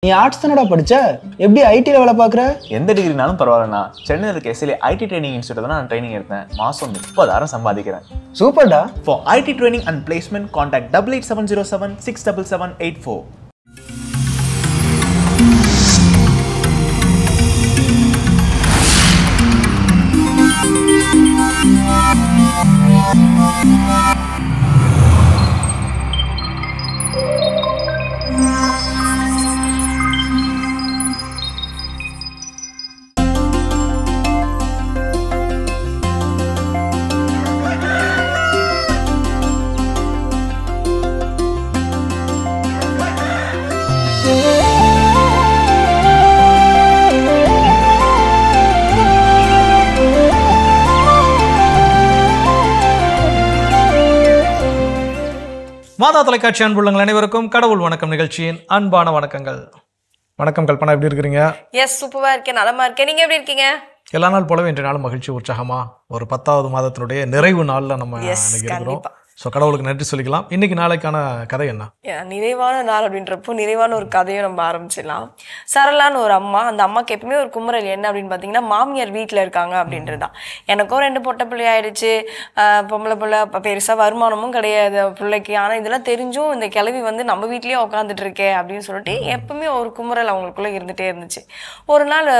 நீ ஆர்ட்ஸ் தானடா படிச்ச, எப்படி ஐடில வேலை பார்க்குற? எந்த டிகிரினாலும் பரவாயில்லண்ணா. சென்னையில் இருக்க எஸ்எல்ஏ ஐடி ட்ரைனிங் இன்ஸ்டியூட் தான் நான் ட்ரைனிங் எடுத்தேன். மாதம் 30,000 சம்பாதிக்கிறேன். சூப்பர்டா. For IT training and placement contact 8870767784. மாதா தொலைக்காட்சி அன்புள்ளங்கள் அனைவருக்கும் கடவுள் வணக்கம் நிகழ்ச்சியின் அன்பான வணக்கங்கள். வணக்கம் கல்பனா, எப்படி இருக்கிறீங்க? எஸ், சூப்பரா இருக்கேன், நலமா இருக்கேன். நீங்க எப்படி இருக்கீங்க? எல்லா நாள் போலவே இன்றைய நாள் மகிழ்ச்சி உற்சாகமா ஒரு 10வது மாதத்தினுடைய நிறைவு நாள்ல நம்ம இருக்கிறோம். ஸோ கடவுளுக்கு நன்றி சொல்லிக்கலாம். இன்னைக்கு நாளைக்கான கதை என்ன? நிறைவான நாள் அப்படின்றப்போ நிறைவான ஒரு கதையை நம்ம ஆரம்பிச்சிடலாம். சரளான்னு ஒரு அம்மா, அந்த அம்மாவுக்கு எப்பவுமே ஒரு குமுறல் என்ன அப்படின்னு பார்த்தீங்கன்னா, மாமியார் வீட்டில் இருக்காங்க அப்படின்றது தான். எனக்கும் 2 பொட்டை பிள்ளை ஆயிடுச்சு, பொம்பளை பிள்ளை, பெருசாக வருமானமும் கிடையாது பிள்ளைக்கு. ஆனால் இதெல்லாம் தெரிஞ்சும் இந்த கிழவி வந்து நம்ம வீட்லேயே உட்காந்துட்டு இருக்கே அப்படின்னு சொல்லிட்டு எப்பவுமே ஒரு குமுறல் அவங்களுக்குள்ளே இருந்துகிட்டே இருந்துச்சு. ஒரு நாள்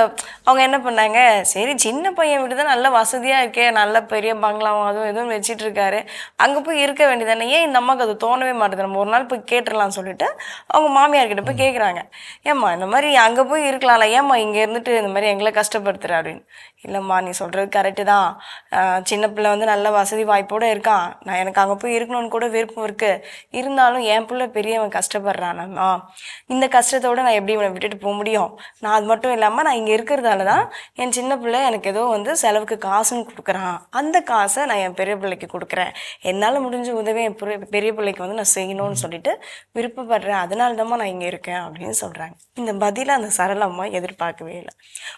அவங்க என்ன பண்ணாங்க, சரி சின்ன பையன் வீடு தான் நல்ல வசதியாக இருக்கே, நல்ல பெரிய பங்களாவும் அதுவும் எதுவும் வச்சுட்டு இருக்காரு, அங்கே போய் இருக்க வேண்டியதானே, ஏன் இந்த அம்மாவுக்கு அது தோணவே மாட்டேது, நம்ம ஒரு நாள் போய் கேட்டுடலாம்னு சொல்லிட்டு அவங்க மாமியார்கிட்ட போய் கேட்குறாங்க, ஏம்மா இந்த மாதிரி அங்கே போய் இருக்கலாம்ல, ஏம்மா இங்கே இருந்துட்டு இந்த மாதிரி எங்களை கஷ்டப்படுத்துற அப்படின்னு. இல்லைம்மா நீ சொல்கிறது கரெக்டு தான், சின்ன பிள்ளை வந்து நல்ல வசதி வாய்ப்போடு இருக்கான், நான் எனக்கு அங்கே போய் இருக்கணும்னு கூட விருப்பம் இருக்குது, இருந்தாலும் என் பிள்ளை பெரியவன் கஷ்டப்படுறானம்மா, இந்த கஷ்டத்தோடு நான் எப்படி இவனை விட்டுட்டு போக முடியும், நான் அது மட்டும் இல்லாமல் நான் இங்கே இருக்கிறதால தான் என் சின்ன பிள்ளை எனக்கு ஏதோ வந்து செலவுக்கு காசுன்னு கொடுக்குறான், அந்த காசை நான் என் பெரிய பிள்ளைக்கு கொடுக்குறேன், என்னால் முடிஞ்ச உதவி என் பெரிய பிள்ளைக்கு வந்து நான் செய்யணும்னு சொல்லிட்டு விருப்பப்படுறேன், அதனால தான் நான் இங்கே இருக்கேன் அப்படின்னு சொல்கிறாங்க. இந்த பதிலை அந்த சரளம்மா எதிர்பார்க்கவே இல்லை.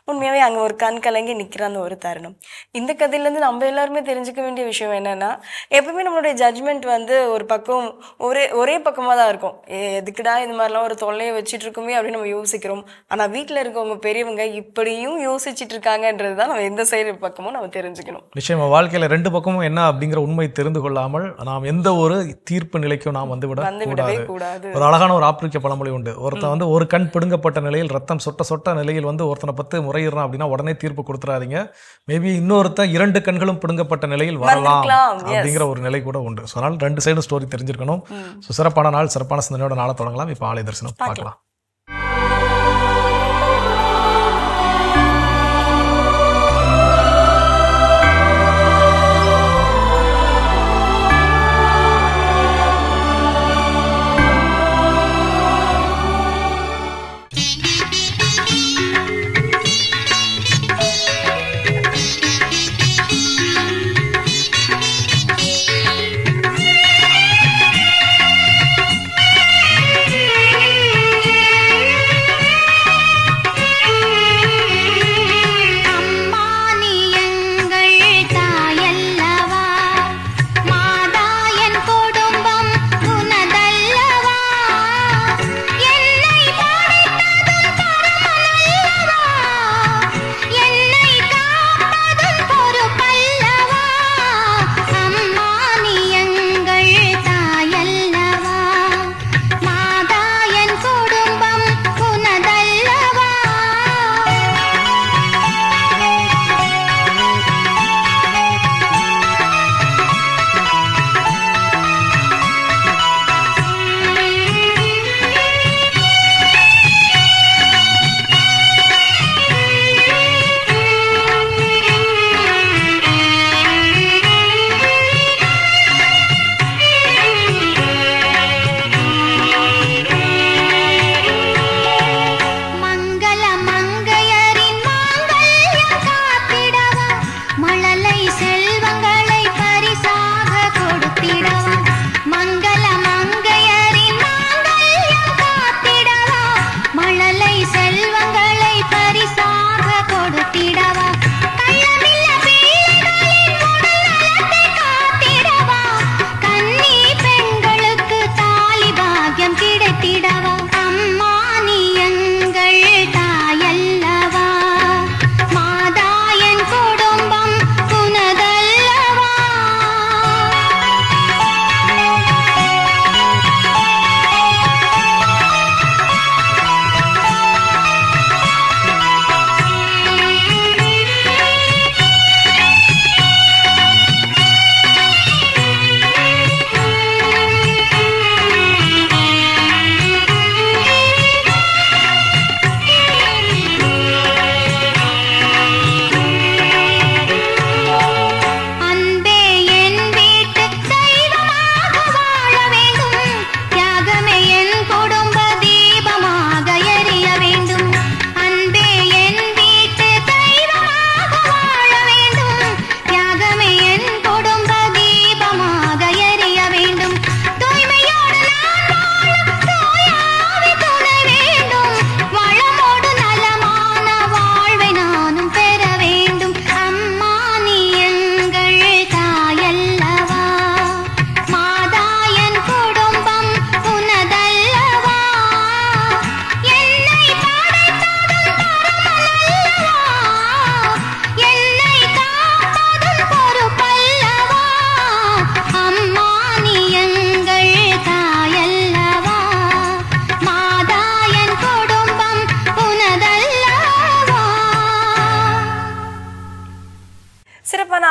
உண்மையாகவே அங்கே ஒரு கண் கலங்கி நிற்கிற அந்த ஒரு தருணம். இந்த கதையிலேருந்து நம்ம எல்லாருமே தெரிஞ்சுக்க வேண்டிய விஷயம் என்னென்னா, எப்பவுமே நம்மளுடைய ஜட்ஜ்மெண்ட் வந்து ஒரு பக்கம் ஒரே பக்கமாக தான் இருக்கும். எதுக்குடா இது மாதிரிலாம் ஒரு தொல்லையை வச்சுட்டு இருக்குமே அப்படின்னு நம்ம யோசிக்கிறோம். ஆனால் வீட்டில் இருக்கவங்க பெரியவங்க இப்படியும் யோசிச்சுட்டு இருக்காங்கன்றது தான் நம்ம எந்த சைடு பக்கமும் நம்ம தெரிஞ்சுக்கணும். நிச்சயமா வாழ்க்கையில் 2 பக்கமும் என்ன அப்படிங்கிற உண்மை தெரிந்து கொள்ளாமல் நாம் எந்த ஒரு தீர்ப்பு நிலைக்கும் நாம் வந்துவிடவே கூடாது. ஒரு அழகான ஒரு ஆப்பிரிக்க பழமொழி உண்டு, ஒருத்தன் வந்து ஒரு கண் பிடுங்கப்பட்ட நிலையில் ரத்தம் சொட்ட நிலையில் வந்து ஒருத்தனை பத்து முறையிடறான் அப்படின்னா உடனே தீர்ப்பு கொடுத்துறாதீங்க. மேபி இன்னொருத்தன் 2 கண்களும் பிடுங்கப்பட்ட நிலையில் வரலாம் அப்படிங்கிற ஒரு நிலை கூட உண்டு. ஸோ அதனால் 2 சைடும் ஸ்டோரி தெரிஞ்சிருக்கணும். ஸோ சிறப்பான நாள், சிறப்பான சிந்தனையோட நாளை தொடங்கலாம். இப்போ ஆலய தரிசனம் பார்க்கலாம்.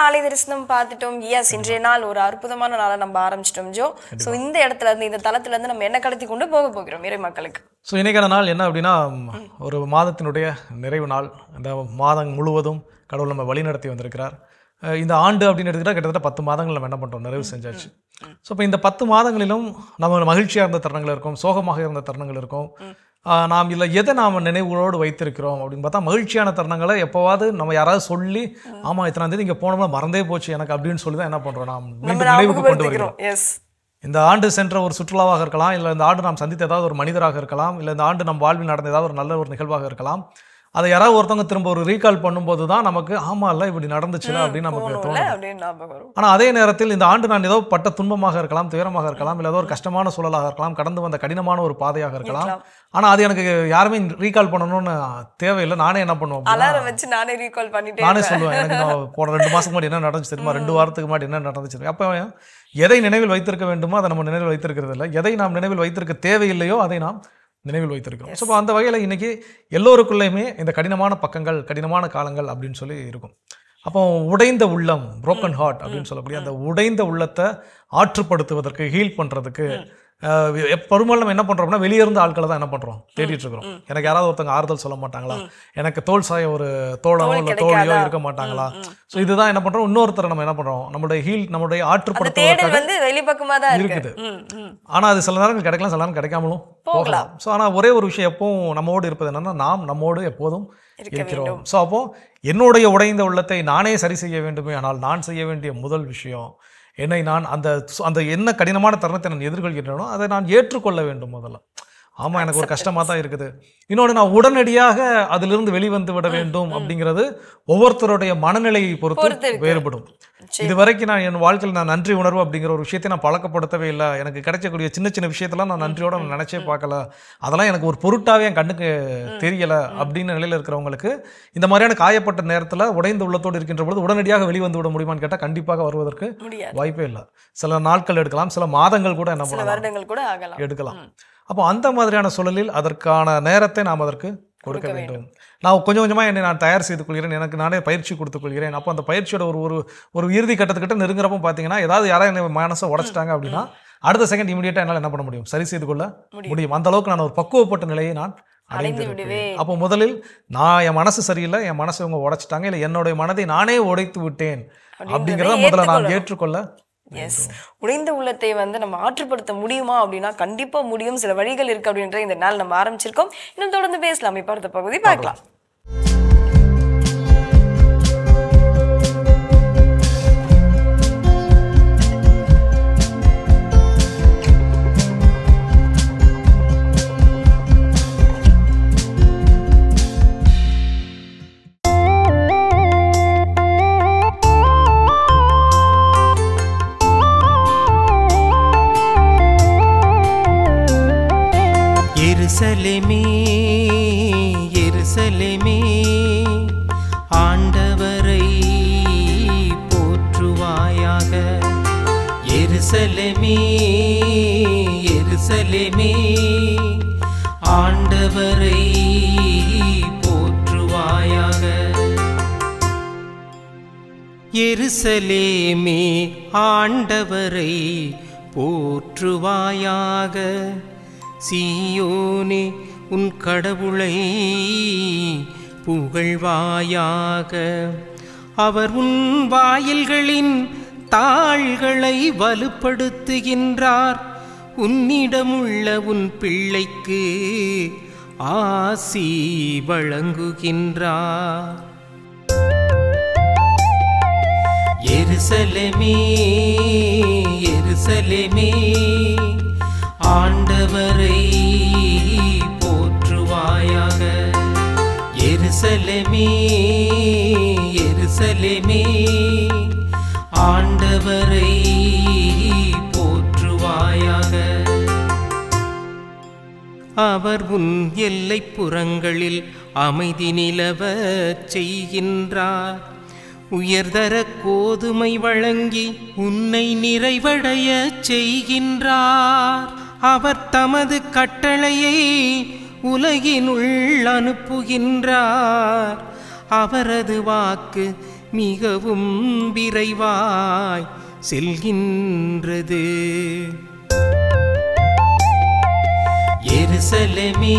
ஆலய தரிசனம் பார்த்துட்டோம். எஸ், இன்றைய நாள் ஒரு அற்புதமான நாளை நம்ம ஆரம்பிச்சிட்டோம் ஜோ. ஸோ இந்த இடத்துல இருந்து, இந்த தளத்துல இருந்து நம்ம என்ன கடத்தி கொண்டு போக போகிறோம் இறை மக்களுக்கு? ஸோ இன்றைக்கான நாள் என்ன அப்படின்னா, ஒரு மாதத்தினுடைய நிறைவு நாள். இந்த மாதம் முழுவதும் கடவுள் நம்ம வழி நடத்தி வந்திருக்கிறார். இந்த ஆண்டு அப்படின்னு எடுத்துக்கிட்டால் கிட்டத்தட்ட 10 மாதங்கள் நம்ம என்ன பண்ணுறோம், நிறைவு செஞ்சாச்சு. ஸோ இப்போ இந்த 10 மாதங்களிலும் நம்ம மகிழ்ச்சியாக இருந்த தருணங்கள் இருக்கும், சோகமாக இருந்த தருணங்கள் இருக்கும். நாம் இல்லை எதை நாம் நினைவுகளோடு வைத்திருக்கிறோம் அப்படின்னு பார்த்தா, மகிழ்ச்சியான தருணங்களை எப்போவாது நம்ம யாராவது சொல்லி, ஆமாம் இத்தனாம் தேதி இங்கே போனோம்னா மறந்தே போச்சு எனக்கு அப்படின்னு சொல்லி தான் என்ன பண்ணுறோம், நாம் மீண்டும் நினைவுக்கு கொண்டு வருகிறோம். இந்த ஆண்டு சென்ற ஒரு சுற்றுலாவாக இருக்கலாம், இல்லை இந்த ஆண்டு நாம் சந்தித்த ஏதாவது ஒரு மனிதராக இருக்கலாம், இல்லை இந்த ஆண்டு நம் வாழ்வில் நடந்த ஏதாவது ஒரு நல்ல ஒரு நிகழ்வாக இருக்கலாம். அதை யாராவது ஒருத்தவங்க திரும்ப ஒரு ரீகால் பண்ணும்போது தான் நமக்கு ஆமா இல்லை இப்படி நடந்துச்சுல அப்படின்னு நமக்கு தோணும். ஆனால் அதே நேரத்தில் இந்த ஆண்டு நான் ஏதோ பட்ட துன்பமாக இருக்கலாம், துயரமாக இருக்கலாம், இல்லை ஏதோ ஒரு கஷ்டமான சூழலாக இருக்கலாம், கடந்து வந்த கடினமான ஒரு பாதையாக இருக்கலாம். ஆனால் அது எனக்கு யாருமே ரீகால் பண்ணணும்னு தேவையில்லை. நானே என்ன பண்ணுவேன், நானே சொல்லுவேன், எனக்கு நான் போன 2 மாதத்துக்கு முன்னாடி என்ன நடந்துச்சு தெரியுமா, 2 வாரத்துக்கு முன்னாடி என்ன நடந்துச்சு. அப்போ எதை நினைவில் வைத்திருக்க வேண்டுமோ அதை நம்ம நினைவில் வைத்திருக்கிறது இல்லை, எதை நாம் நினைவில் வைத்திருக்க தேவையில்லையோ அதை நாம் நினைவில் வைத்திருக்கிறோம். ஸோ அந்த வகையில் இன்னைக்கு எல்லோருக்குள்ளேயுமே இந்த கடினமான பக்கங்கள், கடினமான காலங்கள் அப்படின்னு சொல்லி இருக்கும். அப்போ உடைந்த உள்ளம், broken heart அப்படின்னு சொல்லக்கூடிய அந்த உடைந்த உள்ளத்தை ஆற்றுப்படுத்துவதற்கு, ஹீல் பண்ணுறதுக்கு பெரும்பாலும் நம்ம என்ன பண்ணுறோம்னா, வெளியிருந்து ஆட்களை தான் என்ன பண்ணுறோம், தேடிட்டு இருக்கிறோம். எனக்கு யாராவது ஒருத்தங்க ஆறுதல் சொல்ல மாட்டாங்களா, எனக்கு தோல் சாய ஒரு தோழனோ இல்லை தோழியோ இருக்க மாட்டாங்களா. ஸோ இதுதான் என்ன பண்ணுறோம், இன்னொருத்தரை நம்ம என்ன பண்ணுறோம், நம்மளுடைய ஆற்றுப்படுத்துவதற்காக இருக்குது. ஆனால் அது சில நேரங்கள் கிடைக்கலாம், சில நேரம் கிடைக்காமலும் போகலாம். ஸோ ஆனால் ஒரே ஒரு விஷயம் எப்பவும் நம்மோடு இருப்பது என்னன்னா, நாம் நம்மோடு எப்போதும் இருக்கிறோம். ஸோ அப்போ என்னுடைய உடைந்த உள்ளத்தை நானே சரி செய்ய வேண்டுமே, ஆனால் நான் செய்ய வேண்டிய முதல் விஷயம், என்னை நான் அந்த என்ன கடினமான தருணத்தை நான் எதிர்கொள்கிறேனோ அதை நான் ஏற்றுக்கொள்ள வேண்டும் முதல்ல. ஆமாம் எனக்கு ஒரு கஷ்டமாக தான் இருக்குது. இன்னொன்று, நான் உடனடியாக அதிலிருந்து வெளிவந்து விட வேண்டும் அப்படிங்கிறது ஒவ்வொருத்தருடைய மனநிலையை பொறுத்து வேறுபடும். இது வரைக்கும் நான் என் வாழ்க்கையில் நான் நன்றி உணர்வு அப்படிங்கிற ஒரு விஷயத்தை நான் பழக்கப்படுத்தவே இல்லை. எனக்கு கிடைக்கக்கூடிய சின்ன சின்ன விஷயத்தெல்லாம் நான் நன்றியோட நான் நினைச்சே பார்க்கல, அதெல்லாம் எனக்கு ஒரு பொருட்டாவே என் கண்ணுக்கு தெரியலை அப்படின்னு நிலையில் இருக்கிறவங்களுக்கு இந்த மாதிரியான காயப்பட்ட நேரத்தில் உடைந்த உள்ளத்தோடு இருக்கின்ற பொழுது உடனடியாக வெளிவந்து விட முடியுமான்னு கேட்டால் கண்டிப்பாக வருவதற்கு வாய்ப்பே இல்லை. சில நாட்கள் எடுக்கலாம், சில மாதங்கள் கூட என்ன பண்ணலாம், எடுக்கலாம். அப்போ அந்த மாதிரியான சூழலில் அதற்கான நேரத்தை நாம் அதற்கு கொடுக்க வேண்டும். நான் கொஞ்சம் கொஞ்சமாக என்னை நான் தயார் செய்து கொள்கிறேன், எனக்கு நானே பயிற்சி கொடுத்துக் கொள்கிறேன். அப்போ அந்த பயிற்சியோட ஒரு இறுதி கட்டத்துக்கிட்ட நெருங்குறப்போ பார்த்தீங்கன்னா, ஏதாவது யாராவது என்னை மனசை உடைச்சிட்டாங்க அப்படின்னா அடுத்த செகண்ட் இமீடியட்டாக என்னால் என்ன பண்ண முடியும், சரி செய்து கொள்ள முடியும். அந்த அளவுக்கு நான் ஒரு பக்குவப்பட்ட நிலையை நான் அடைந்து விடுவேன். அப்போ முதலில் நான் என் மனசு சரியில்லை, என் மனசை இவங்க உடைச்சிட்டாங்க, இல்லை என்னுடைய மனதை நானே உடைத்து விட்டேன் அப்படிங்கிறத முதல்ல நான் ஏற்றுக்கொள்ள. எஸ், உடைந்த உள்ளத்தை நம்ம ஆற்றுப்படுத்த முடியுமா அப்படின்னா கண்டிப்பா முடியும். சில வழிகள் இருக்கு அப்படின்ற இந்த நாள் நம்ம ஆரம்பிச்சிருக்கோம். இன்னும் தொடர்ந்து பேசலாம். இப்ப அடுத்த பகுதி பார்க்கலாம். எருசலேமே எருசலேமே ஆண்டவரை போற்றுவாயாக. எருசலேமே எருசலேமே ஆண்டவரை போற்றுவாயாக. எருசலேமே ஆண்டவரை போற்றுவாயாக. சீயோனே உன் கடவுளை புகழ்வாயாக. அவர் உன் வாயில்களின் தாள்களை வலுப்படுத்துகின்றார். உன்னிடமுள்ள உன் பிள்ளைக்கு ஆசி வழங்குகின்றார். எருசலேமே எருசலேமே ஆண்டவரை போற்றுவாயாக. எருசலேமே எருசலேமே ஆண்டவரை போற்றுவாயாக. அவர் உன் எல்லைப்புறங்களில் அமைதி நிலவச் செய்கின்றார். உயர்தர கோதுமை வழங்கி உன்னை நிறைவடைய செய்கின்றார். அவர் தமது கட்டளையை உலகினுள் அனுப்புகின்றார். அவரது வாக்கு மிகவும் விரைவாய் செல்கின்றது. எருசலேமே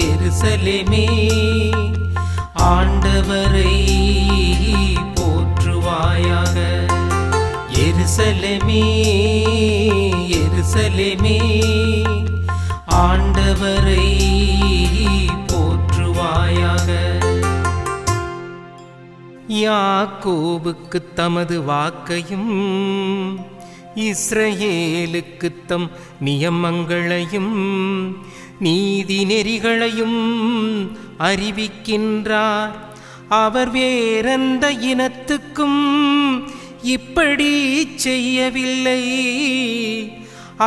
எருசலேமே ஆண்டவரை போற்றுவாயாக. எருசலேமே எருசலேமே ஆண்டவரை போற்றுவாயாக. யாக்கோபுக்கு தமது வாக்கையும் இஸ்ரவேலுக்கு தம் நியமங்களையும் நீதி நெறிகளையும் அறிவிக்கின்றார். அவர் வேறெந்த இனத்துக்கும் இப்படி செய்யவில்லை.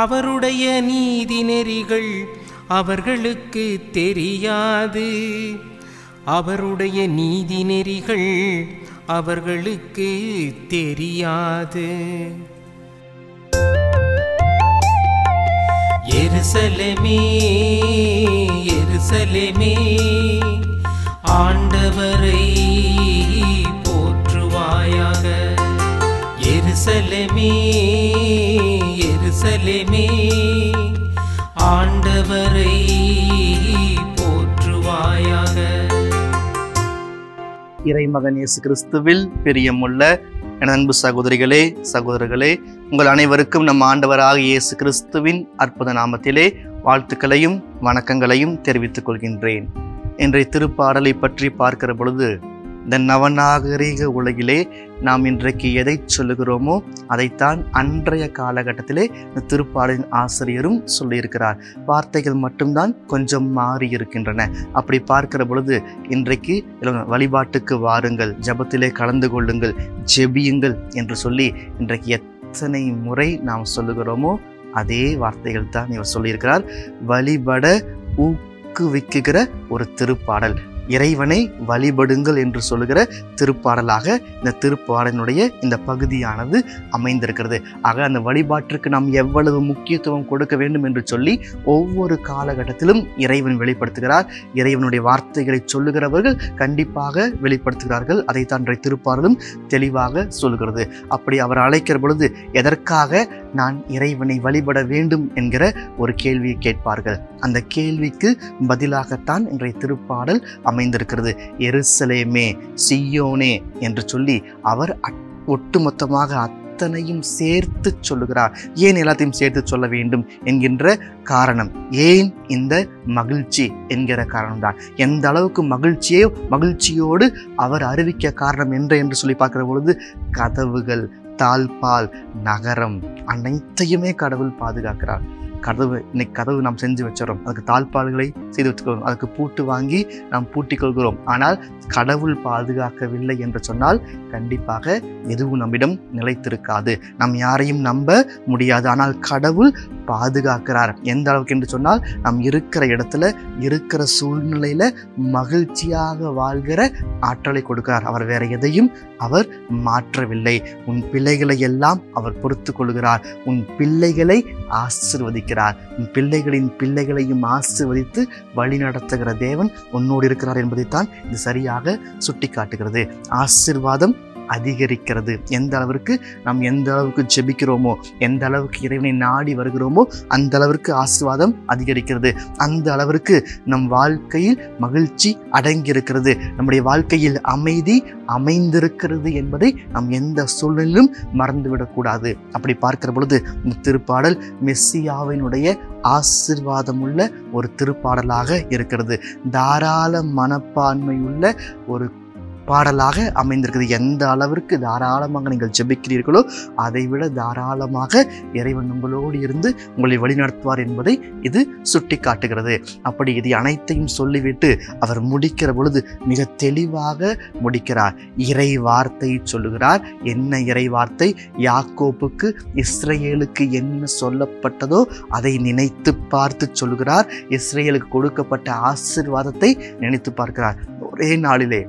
அவருடைய நீதி நெறிகள் அவர்களுக்கு தெரியாது. அவருடைய நீதி நெறிகள் அவர்களுக்கு தெரியாது. எருசலேமே எருசலேமே ஆண்டவரை போற்றுவாயாக. எருசலேமே எருசலேமே ஆண்டவரை போற்றுவாயாக. இறைமகன் இயேசு கிறிஸ்துவில் பிரியமுள்ள என் அன்பு சகோதரிகளே சகோதரர்களே, உங்கள் அனைவருக்கும் நம் ஆண்டவராகிய இயேசு கிறிஸ்துவின் அற்புத நாமத்திலே வாழ்த்துக்களையும் வணக்கங்களையும் தெரிவித்துக் கொள்கின்றேன். இன்றைய திருப்பாடலை பற்றி பார்க்கிற பொழுது, இந்த நவநாகரிக உலகிலே நாம் இன்றைக்கு எதை சொல்லுகிறோமோ அதைத்தான் அன்றைய காலகட்டத்திலே இந்த திருப்பாடலின் ஆசிரியரும் சொல்லியிருக்கிறார். வார்த்தைகள் மட்டும்தான் கொஞ்சம் மாறி இருக்கின்றன. அப்படி பார்க்கிற பொழுது இன்றைக்கு வழிபாட்டுக்கு வாருங்கள், ஜெபத்திலே கலந்து கொள்ளுங்கள், ஜெபியுங்கள் என்று சொல்லி இன்றைக்கு எத்தனை முறை நாம் சொல்லுகிறோமோ அதே வார்த்தைகள் தான் இவர் சொல்லியிருக்கிறார். வழிபட ஊக்குவிக்குகிற ஒரு திருப்பாடல், இறைவனை வழிபடுங்கள் என்று சொல்லுகிற திருப்பாடலாக இந்த திருப்பாடலினுடைய இந்த பகுதியானது அமைந்திருக்கிறது. ஆக அந்த வழிபாட்டிற்கு நாம் எவ்வளவு முக்கியத்துவம் கொடுக்க வேண்டும் என்று சொல்லி ஒவ்வொரு காலகட்டத்திலும் இறைவன் வெளிப்படுத்துகிறார். இறைவனுடைய வார்த்தைகளை சொல்லுகிறவர்கள் கண்டிப்பாக வெளிப்படுத்துகிறார்கள். அதைத்தான் இன்றைய திருப்பாடலும் தெளிவாக சொல்கிறது. அப்படி அவர் அழைக்கிற பொழுது எதற்காக நான் இறைவனை வழிபட வேண்டும் என்கிற ஒரு கேள்வியை கேட்பார்கள். அந்த கேள்விக்கு பதிலாகத்தான் இன்றைய திருப்பாடல் அமைந்திருக்கிறது. எருசலேமே சியோனே என்று சொல்லி அவர் ஒட்டுமொத்தமாக அத்தனையும் சேர்த்து சொல்லுகிறார். ஏன் எல்லாத்தையும் சேர்த்து சொல்ல வேண்டும் என்கின்ற காரணம், ஏன் இந்த மகிழ்ச்சி என்கிற காரணம்தான். எந்த அளவுக்கு மகிழ்ச்சியோடு அவர் அறிவிக்க காரணம் என்று சொல்லி பார்க்கிற பொழுது, கதவுகள், தாழ்பால், நகரம் அனைத்தையுமே கடவுள் பாதுகாக்கிறார். கதவு நாம் செஞ்சு வச்சிடறோம், அதுக்கு தாழ்பால்களை செய்து வச்சுக்கிறோம், அதுக்கு பூட்டு வாங்கி நாம் பூட்டிக் கொள்கிறோம். ஆனால் கடவுள் பாதுகாக்கவில்லை என்று சொன்னால் கண்டிப்பாக எதுவும் நம்மிடம் நிலைத்திருக்காது, நாம் யாரையும் நம்ப முடியாது. ஆனால் கடவுள் பாதுகாக்கிறார். எந்த அளவுக்கு என்று சொன்னால், நாம் இருக்கிற இடத்துல இருக்கிற சூழ்நிலையில மகிழ்ச்சியாக வாழ்கிற ஆற்றலை கொடுக்கிறார். அவர் வேற எதையும் அவர் மாற்றவில்லை. உன் பிள்ளைகளை எல்லாம் அவர் பொறுத்து கொள்கிறார். உன் பிள்ளைகளை ஆசீர்வதிக்கிறார். உன் பிள்ளைகளின் பிள்ளைகளையும் ஆசீர்வதித்து வழி நடத்துகிற தேவன் உன்னோடு இருக்கிறார் என்பதைத்தான் இது சரியாக சுட்டி காட்டுகிறது. ஆசீர்வாதம் அதிகரிக்கிறது. எந்த அளவிற்கு நாம் எந்த அளவுக்கு ஜெபிக்கிறோமோ, எந்த அளவுக்கு இறைவனை நாடி வருகிறோமோ அந்த அளவிற்கு ஆசீர்வாதம் அதிகரிக்கிறது. அந்த அளவிற்கு நம் வாழ்க்கையில் மகிழ்ச்சி அடங்கியிருக்கிறது, நம்முடைய வாழ்க்கையில் அமைதி அமைந்திருக்கிறது என்பதை நாம் எந்த சூழ்நிலையிலும் மறந்துவிடக்கூடாது. அப்படி பார்க்கிற பொழுது இந்த திருப்பாடல் மெஸ்ஸியாவினுடைய ஆசீர்வாதம் உள்ள ஒரு திருப்பாடலாக இருக்கிறது. தாராள மனப்பான்மை உள்ள ஒரு பாடலாக அமைந்திருக்கிறது. எந்த அளவிற்கு தாராளமாக நீங்கள் ஜெபிக்கிறீர்களோ அதைவிட தாராளமாக இறைவன் உங்களோடு இருந்து உங்களை வழிநடத்துவார் என்பதை இது சுட்டி காட்டுகிறது. அப்படி இது அனைத்தையும் சொல்லிவிட்டு அவர் முடிக்கிற பொழுது மிக தெளிவாக முடிக்கிறார். இறை வார்த்தை சொல்லுகிறார். என்ன இறை வார்த்தை? யாக்கோப்புக்கு இஸ்ரவேலுக்கு என்ன சொல்லப்பட்டதோ அதை நினைத்து பார்த்து சொல்லுகிறார். இஸ்ரவேலுக்கு கொடுக்கப்பட்ட ஆசீர்வாதத்தை நினைத்து பார்க்கிறார். ஒரே நாளிலே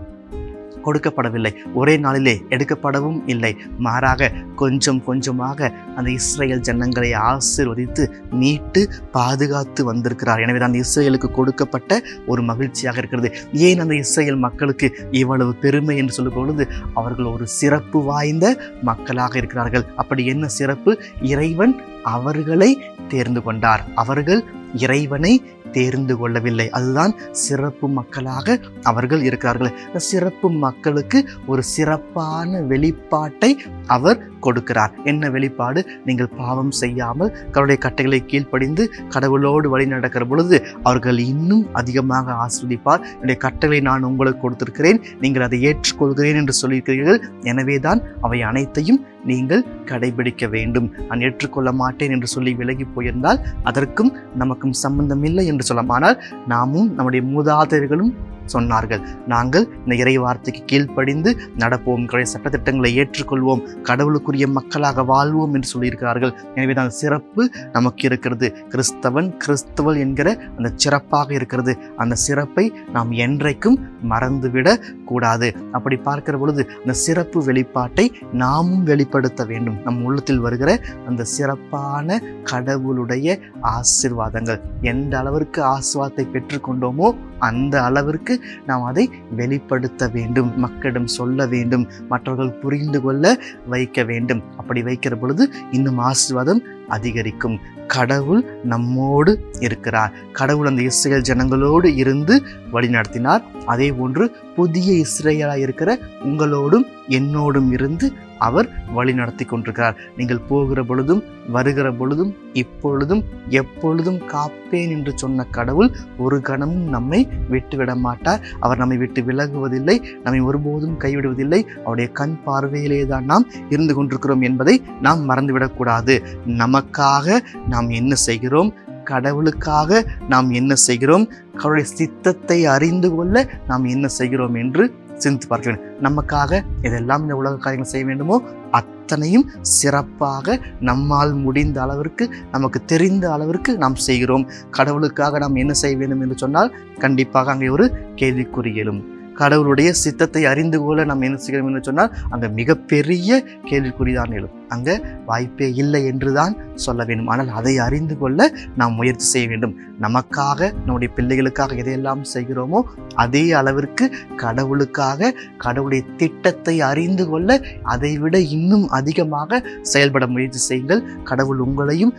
கொடுக்கப்படவில்லை, ஒரே நாளிலே எடுக்கப்படவும் இல்லை. மாறாக கொஞ்சம் கொஞ்சமாக அந்த இஸ்ரேல் ஜனங்களை ஆசீர்வதித்து மீட்டு பாதுகாத்து வந்திருக்கிறார். எனவே அந்த இஸ்ரேலுக்கு கொடுக்கப்பட்ட ஒரு மகிழ்ச்சியாக இருக்கிறது. ஏன் அந்த இஸ்ரேல் மக்களுக்கு இவ்வளவு பெருமை என்று சொல்லும் பொழுது அவர்கள் ஒரு சிறப்பு வாய்ந்த மக்களாக இருக்கிறார்கள். அப்படி என்ன சிறப்பு? இறைவன் அவர்களை தேர்ந்து கொண்டார். அவர்கள் இறைவனை தேர்ந்து கொள்ளவில்லை. அதுதான் சிறப்பு மக்களாக அவர்கள் இருக்கிறார்கள். சிறப்பு மக்களுக்கு ஒரு சிறப்பான வெளிப்பாட்டை அவர் கொடுக்கிறார். என்ன வெளிப்பாடு? நீங்கள் பாவம் செய்யாமல் கடவுளுடைய கட்டளைகளை கீழ்ப்படிந்து கடவுளோடு வழி நடக்கிற பொழுது அவர்கள் இன்னும் அதிகமாக ஆஸ்வதிப்பார். என்னுடைய கட்டளை நான் உங்களுக்கு கொடுத்திருக்கிறேன், நீங்கள் அதை ஏற்றுக்கொள்கிறேன் என்று சொல்லியிருக்கிறீர்கள். எனவேதான் அவை அனைத்தையும் நீங்கள் கடைபிடிக்க வேண்டும். நான் ஏற்றுக்கொள்ள மாட்டேன் என்று சொல்லி விலகி போயிருந்தால் அதற்கும் நமக்கும் சம்பந்தம் இல்லை என்று சொல்லலாம். ஆனால் நாமும் நம்முடைய மூதாதையர்களும் சொன்னார்கள், நாங்கள் இந்த இறை வார்த்தைக்கு கீழ்ப்படிந்து நடப்போம், சட்டத்திட்டங்களை ஏற்றுக்கொள்வோம், கடவுளுக்குரிய மக்களாக வாழ்வோம் என்று சொல்லியிருக்கிறார்கள். எனவே தான் சிறப்பு நமக்கு இருக்கிறது. கிறிஸ்தவன் கிறிஸ்தவள் என்கிற அந்த சிறப்பாக இருக்கிறது. அந்த சிறப்பை நாம் என்றைக்கும் மறந்துவிடக் கூடாது. அப்படி பார்க்கிற பொழுது அந்த சிறப்பு வெளிப்பாட்டை நாமும் வெளிப்படுத்த வேண்டும். நம் உள்ளத்தில் வருகிற அந்த சிறப்பான கடவுளுடைய ஆசீர்வாதங்கள் எந்த அளவிற்கு ஆசீர்வாதத்தை பெற்றுக்கொண்டோமோ அந்த அளவிற்கு நாம் அதை வெளிப்படுத்த வேண்டும், மக்களிடம் சொல்ல வேண்டும், மற்றவர்கள் புரிந்து கொள்ள வைக்க வேண்டும். அப்படி வைக்கிற பொழுது இன்னும் ஆசீர்வாதம் அதிகரிக்கும். கடவுள் நம்மோடு இருக்கிறார். கடவுள் அந்த இஸ்ரேல் ஜனங்களோடு இருந்து வழி நடத்தினார். அதே போன்று புதிய இஸ்ரேலாக இருக்கிற உங்களோடும் என்னோடும் இருந்து அவர் வழி நடத்தி கொண்டிருக்கிறார். நீங்கள் போகிற பொழுதும் வருகிற பொழுதும் இப்பொழுதும் எப்பொழுதும் காப்பேன் என்று சொன்ன கடவுள் ஒரு கணமும் நம்மை விட்டுவிட மாட்டார். அவர் நம்மை விட்டு விலகுவதில்லை, நம்மை ஒருபோதும் கைவிடுவதில்லை. அவருடைய கண் பார்வையிலே தான் நாம் இருந்து கொண்டிருக்கிறோம் என்பதை நாம் மறந்துவிடக்கூடாது. நமக்காக நாம் என்ன செய்கிறோம், கடவுளுக்காக நாம் என்ன செய்கிறோம், கடவுளுடைய சித்தத்தை அறிந்து கொள்ள நாம் என்ன செய்கிறோம் என்று சிந்தித்து பார்க்க வேண்டும். நமக்காக எதெல்லாம் இந்த உலக காரியங்கள் செய்ய வேண்டுமோ அத்தனையும் சிறப்பாக நம்மால் முடிந்த அளவிற்கு, நமக்கு தெரிந்த அளவிற்கு நாம் செய்கிறோம். கடவுளுக்காக நாம் என்ன செய்ய வேண்டும் என்று சொன்னால் கண்டிப்பாக அங்கே ஒரு கேள்விக்குறி எழும். கடவுளுடைய சித்தத்தை அறிந்து கொள்ள நாம் என்ன செய்கிறோம் என்று சொன்னால் அங்கே மிகப்பெரிய கேள்விக்குறிதான் எழும். அங்கே வாய்ப்பே இல்லை என்று தான் சொல்ல வேண்டும். ஆனால் அதை அறிந்து கொள்ள நாம் முயற்சி செய்ய வேண்டும். நமக்காக, நம்முடைய பிள்ளைகளுக்காக எதையெல்லாம் செய்கிறோமோ அதே அளவிற்கு கடவுளுக்காக, கடவுளுடைய திட்டத்தை அறிந்து கொள்ள அதைவிட இன்னும் அதிகமாக செயல்பட முயற்சி செய்யுங்கள். கடவுள் உங்களையும்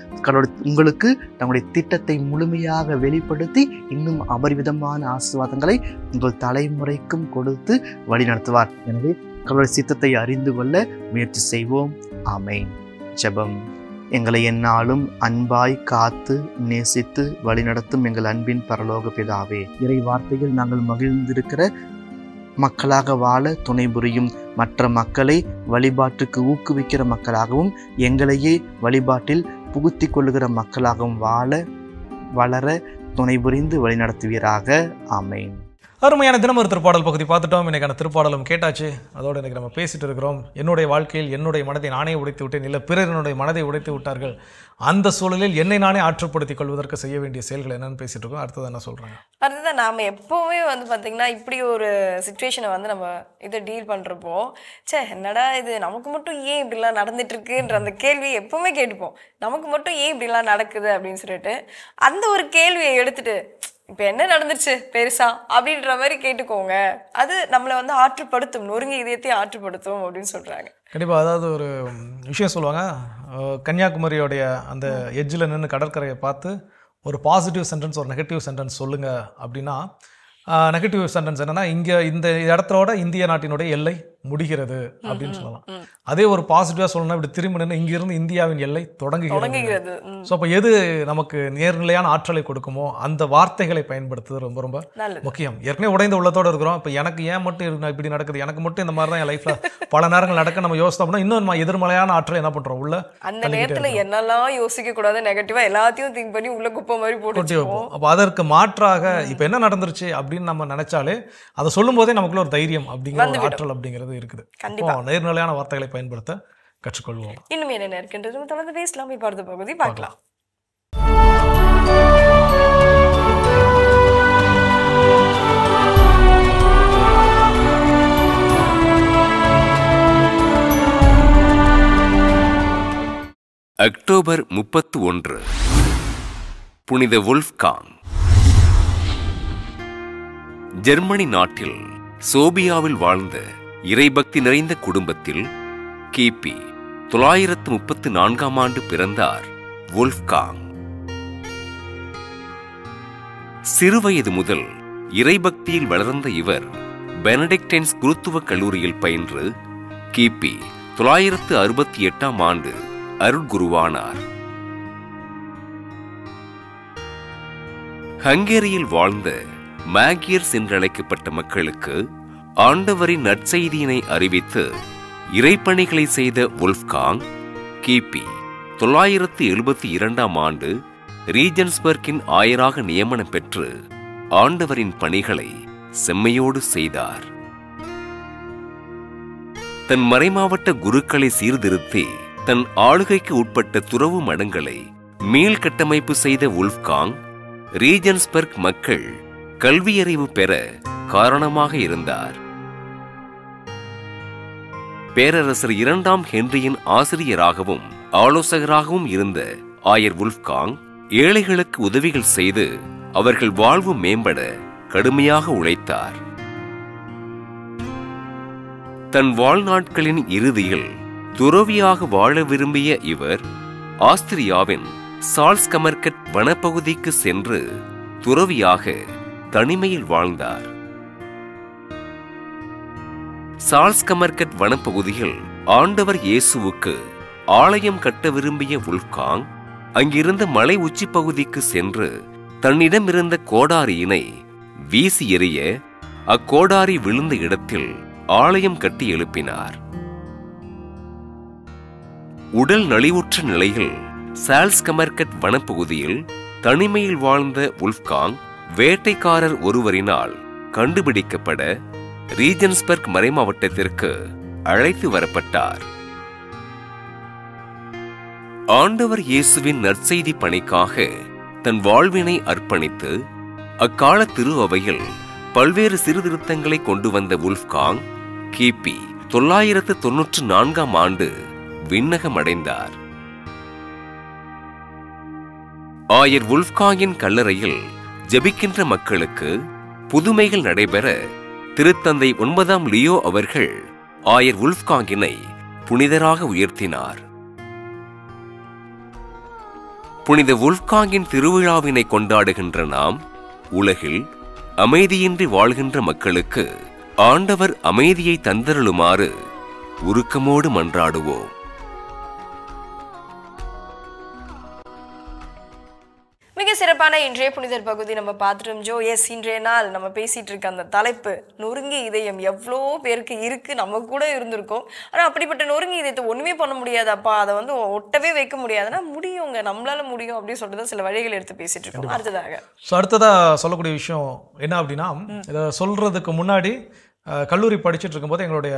உங்களுக்கு நம்முடைய திட்டத்தை முழுமையாக வெளிப்படுத்தி இன்னும் அபரிவிதமான ஆசீர்வாதங்களை உங்கள் தலைமுறைக்கும் கொடுத்து வழி நடத்துவார். எனவே கடவுளுடைய சித்தத்தை அறிந்து கொள்ள முயற்சி செய்வோம். ஆமென். ஜெபம். எங்களை எந்நாளும் அன்பாய் காத்து நேசித்து வழிநடத்தும் எங்கள் அன்பின் பரலோக பிதாவே, இறை வார்த்தையில் நாங்கள் மகிழ்ந்திருக்கிற மக்களாக வாழ துணை புரியும். மற்ற மக்களை வழிபாட்டுக்கு ஊக்குவிக்கிற மக்களாகவும் எங்களையே வழிபாட்டில் புகுத்தி கொள்ளுகிற மக்களாகவும் வாழ வளர துணை புரிந்து வழிநடத்துவீராக. ஆமென். அருமையான தினம் ஒரு திருப்பாடல் பகுதி பார்த்துட்டோம். இன்றைக்கான திருப்பாடலும் கேட்டாச்சு. அதோடு இன்றைக்கி நம்ம பேசிட்டு இருக்கிறோம். என்னுடைய வாழ்க்கையில் என்னுடைய மனதை நானே உடைத்து விட்டேன், இல்லை பிறர் என்னுடைய மனதை உடைத்து விட்டார்கள், அந்த சூழலில் என்னை நானே ஆற்றுப்படுத்திக் கொள்வதற்கு செய்ய வேண்டிய செயல்கள் என்னன்னு பேசிட்டு இருக்கோம். அடுத்தது என்ன சொல்கிறாங்க? அடுத்ததான் நாம் எப்போவுமே பார்த்திங்கன்னா இப்படி ஒரு சுச்சுவேஷனை நம்ம இதை டீல் பண்ணுறப்போ, என்னடா இது நமக்கு மட்டும் ஏன் இப்படிலாம் நடந்துட்டுருக்குன்ற அந்த கேள்வி எப்போவுமே கேட்டுப்போம். நமக்கு மட்டும் ஏன் இப்படிலாம் நடக்குது அப்படின்னு சொல்லிட்டு அந்த ஒரு கேள்வியை எடுத்துகிட்டு இப்போ என்ன நடந்துருச்சு பெருசா அப்படின்ற மாதிரி கேட்டுக்கோங்க. அது நம்மளை ஆற்றுப்படுத்தும், நொறுங்கி இதயத்தையும் ஆற்றுப்படுத்தும் அப்படின்னு சொல்கிறாங்க. கண்டிப்பாக. அதாவது ஒரு விஷயம் சொல்லுவாங்க, கன்னியாகுமரியோடைய அந்த எட்ஜில் நின்று கடற்கரையை பார்த்து ஒரு பாசிட்டிவ் சென்டென்ஸ் ஒரு நெகட்டிவ் சென்டென்ஸ் சொல்லுங்கள் அப்படின்னா, நெகட்டிவ் சென்டென்ஸ் என்னன்னா, இங்கே இந்த இடத்தோட இந்திய நாட்டினுடைய எல்லை முடிகிறது அப்படின்னு சொல்லலாம். அதே ஒரு பாசிட்டிவாக சொல்லணும்னா இப்படி திரும்ப நின்று இங்கிருந்து இந்தியாவின் எல்லை தொடங்குகிறது. ஸோ அப்போ எது நமக்கு நேர்நிலையான ஆற்றலை கொடுக்குமோ அந்த வார்த்தைகளை பயன்படுத்துறது ரொம்ப ரொம்ப முக்கியம். ஏற்கனவே உடைந்த உள்ளத்தோடு இருக்கிறோம். இப்போ எனக்கு ஏன் மட்டும் இப்படி நடக்குது, எனக்கு மட்டும் இந்த மாதிரி தான் என் லைஃப்ல பல நேரங்கள் நடக்க நம்ம யோசித்தோம்னா இன்னும் எதிர்மறையான ஆற்றலை என்ன பண்றோம் உள்ள அந்த நேரத்தில் என்னெல்லாம் யோசிக்க கூடாது, நெகட்டிவா எல்லாத்தையும் திங்க் பண்ணி உள்ள குப்பை மாதிரி போட்டு வைப்போம். அப்போ அதற்கு மாற்றாக இப்போ என்ன நடந்துருச்சு அப்படின்னு நம்ம நினைச்சாலே அதை சொல்லும் போதே நமக்குள்ள ஒரு தைரியம் அப்படிங்கிற ஆற்றல் அப்படிங்கிறது இருக்குது. நேர்நிலையான வார்த்தைகளை பயன்படுத்த கற்றுக்கொள்வோம். இன்னும் என்ன இருக்கின்றது தொடர்ந்து பேசலாம். இப்போ அடுத்த பகுதி பார்க்கலாம். அக்டோபர் 31 புனித வுல்ஃப்காங். ஜெர்மனி நாட்டில் சோபியாவில் வாழ்ந்த இறைபக்தி நிறைந்த குடும்பத்தில் கிபி 934 ஆண்டு பிறந்தார் வுல்ஃப்காங். சிறுவயது முதல் இறைபக்தியில் வளர்ந்த இவர் பெனடிக்டைன்ஸ் குருத்துவ கல்லூரியில் பயின்று கிபி 968 ஆண்டு அருட்குருவானார். ஹங்கேரியில் வாழ்ந்த மேகியர்ஸ் என்றழைக்கப்பட்ட மக்களுக்கு ஆண்டவரின் நற்செய்தியினை அறிவித்து இறைப்பணிகளை செய்த வுல்ஃப்காங் கிபி 972 ஆண்டு ரீஜன்ஸ்பர்க்கின் ஆயராக நியமனம் பெற்று ஆண்டவரின் பணிகளை செம்மையோடு செய்தார். தன் மறைமாவட்ட குருக்களை சீர்திருத்தி தன் ஆளுகைக்கு உட்பட்ட துறவு மடங்களை மீள் கட்டமைப்பு செய்த வுல்ஃப்காங் ரீஜன்ஸ்பர்க் மக்கள் கல்வியறிவு பெற காரணமாக இருந்தார். பேரரசர் 2ஆம் ஹென்ரியின் ஆசிரியராகவும் ஆலோசகராகவும் இருந்த ஆயர் வுல்ஃப்காங் ஏழைகளுக்கு உதவிகள் செய்து அவர்கள் வாழ்வு மேம்பட கடுமையாக உழைத்தார். தன் வாழ்நாட்களின் இறுதியில் துறவியாக வாழ விரும்பிய இவர் ஆஸ்திரியாவின் சால்ஸ்கமர்கட் வனப்பகுதிக்கு சென்று துறவியாக தனிமையில் வாழ்ந்தார். சால்ஸ்கமர்கட் வனப்பகுதியில் ஆண்டவர் இயேசுவுக்கு ஆலயம் கட்ட விரும்பிய வுல்ஃப்காங் அங்கிருந்த மலை உச்சி பகுதிக்கு சென்று தன்னிடமிருந்த கோடாரியினை வீசி எறிய அக்கோடாரி விழுந்த இடத்தில் ஆலயம் கட்டி எழுப்பினார். உடல் நலிவுற்ற நிலையில் சால்ஸ்கமர்கட் வனப்பகுதியில் தனிமையில் வாழ்ந்த வுல்ஃப்காங் வேட்டைக்காரர் ஒருவரினால் கண்டுபிடிக்கப்பட ரீஜன்ஸ்பர்க் மறைமாவட்டத்திற்கு அழைத்து வரப்பட்டார். ஆண்டவர் இயேசுவின் நற்செய்தி பணிக்காக தன் வாழ்வினை அர்ப்பணித்து அக்கால திரு அவையில் பல்வேறு சீர்திருத்தங்களை கொண்டு வந்த வுல்ஃப்காங் கிபி 994 ஆண்டு விண்ணகமடைந்தார். ஆயர் வுல்ஃப்காங்கின் கல்லறையில் ஜெபிக்கின்ற மக்களுக்கு புதுமைகள் நடைபெற திருத்தந்தை 9ஆம் லியோ அவர்கள் ஆயர் வுல்ஃப்காங்கினை புனிதராக உயர்த்தினார். புனித வுல்ஃப்காங்கின் திருவிழாவினை கொண்டாடுகின்ற நாம் உலகில் அமைதியின்றி வாழ்கின்ற மக்களுக்கு ஆண்டவர் அமைதியை தந்தருளுமாறு உருக்கமோடு மன்றாடுவோம். மிக சிறப்பான இன்றைய புனிதர் பகுதி நம்ம பார்த்துட்டோம் ஜோ. இன்றைய நாள் நம்ம பேசிட்டு இருக்க அந்த தலைப்பு நொறுங்கி இதயம் எவ்வளோ பேருக்கு இருக்கு, நம்ம கூட இருந்திருக்கோம். ஆனால் அப்படிப்பட்ட நொறுங்கி இதயத்தை ஒண்ணுமே பண்ண முடியாதப்பா, அதை வந்து ஒட்டவே வைக்க முடியாதுன்னா முடியுங்க, நம்மளால முடியும் அப்படின்னு சொல்லிட்டு சில வழிகள் எடுத்து பேசிட்டு இருக்கோம். அடுத்ததா சொல்லக்கூடிய விஷயம் என்ன அப்படின்னா, இதை சொல்றதுக்கு முன்னாடி கல்லூரி படிச்சுட்டு இருக்கும்போது எங்களுடைய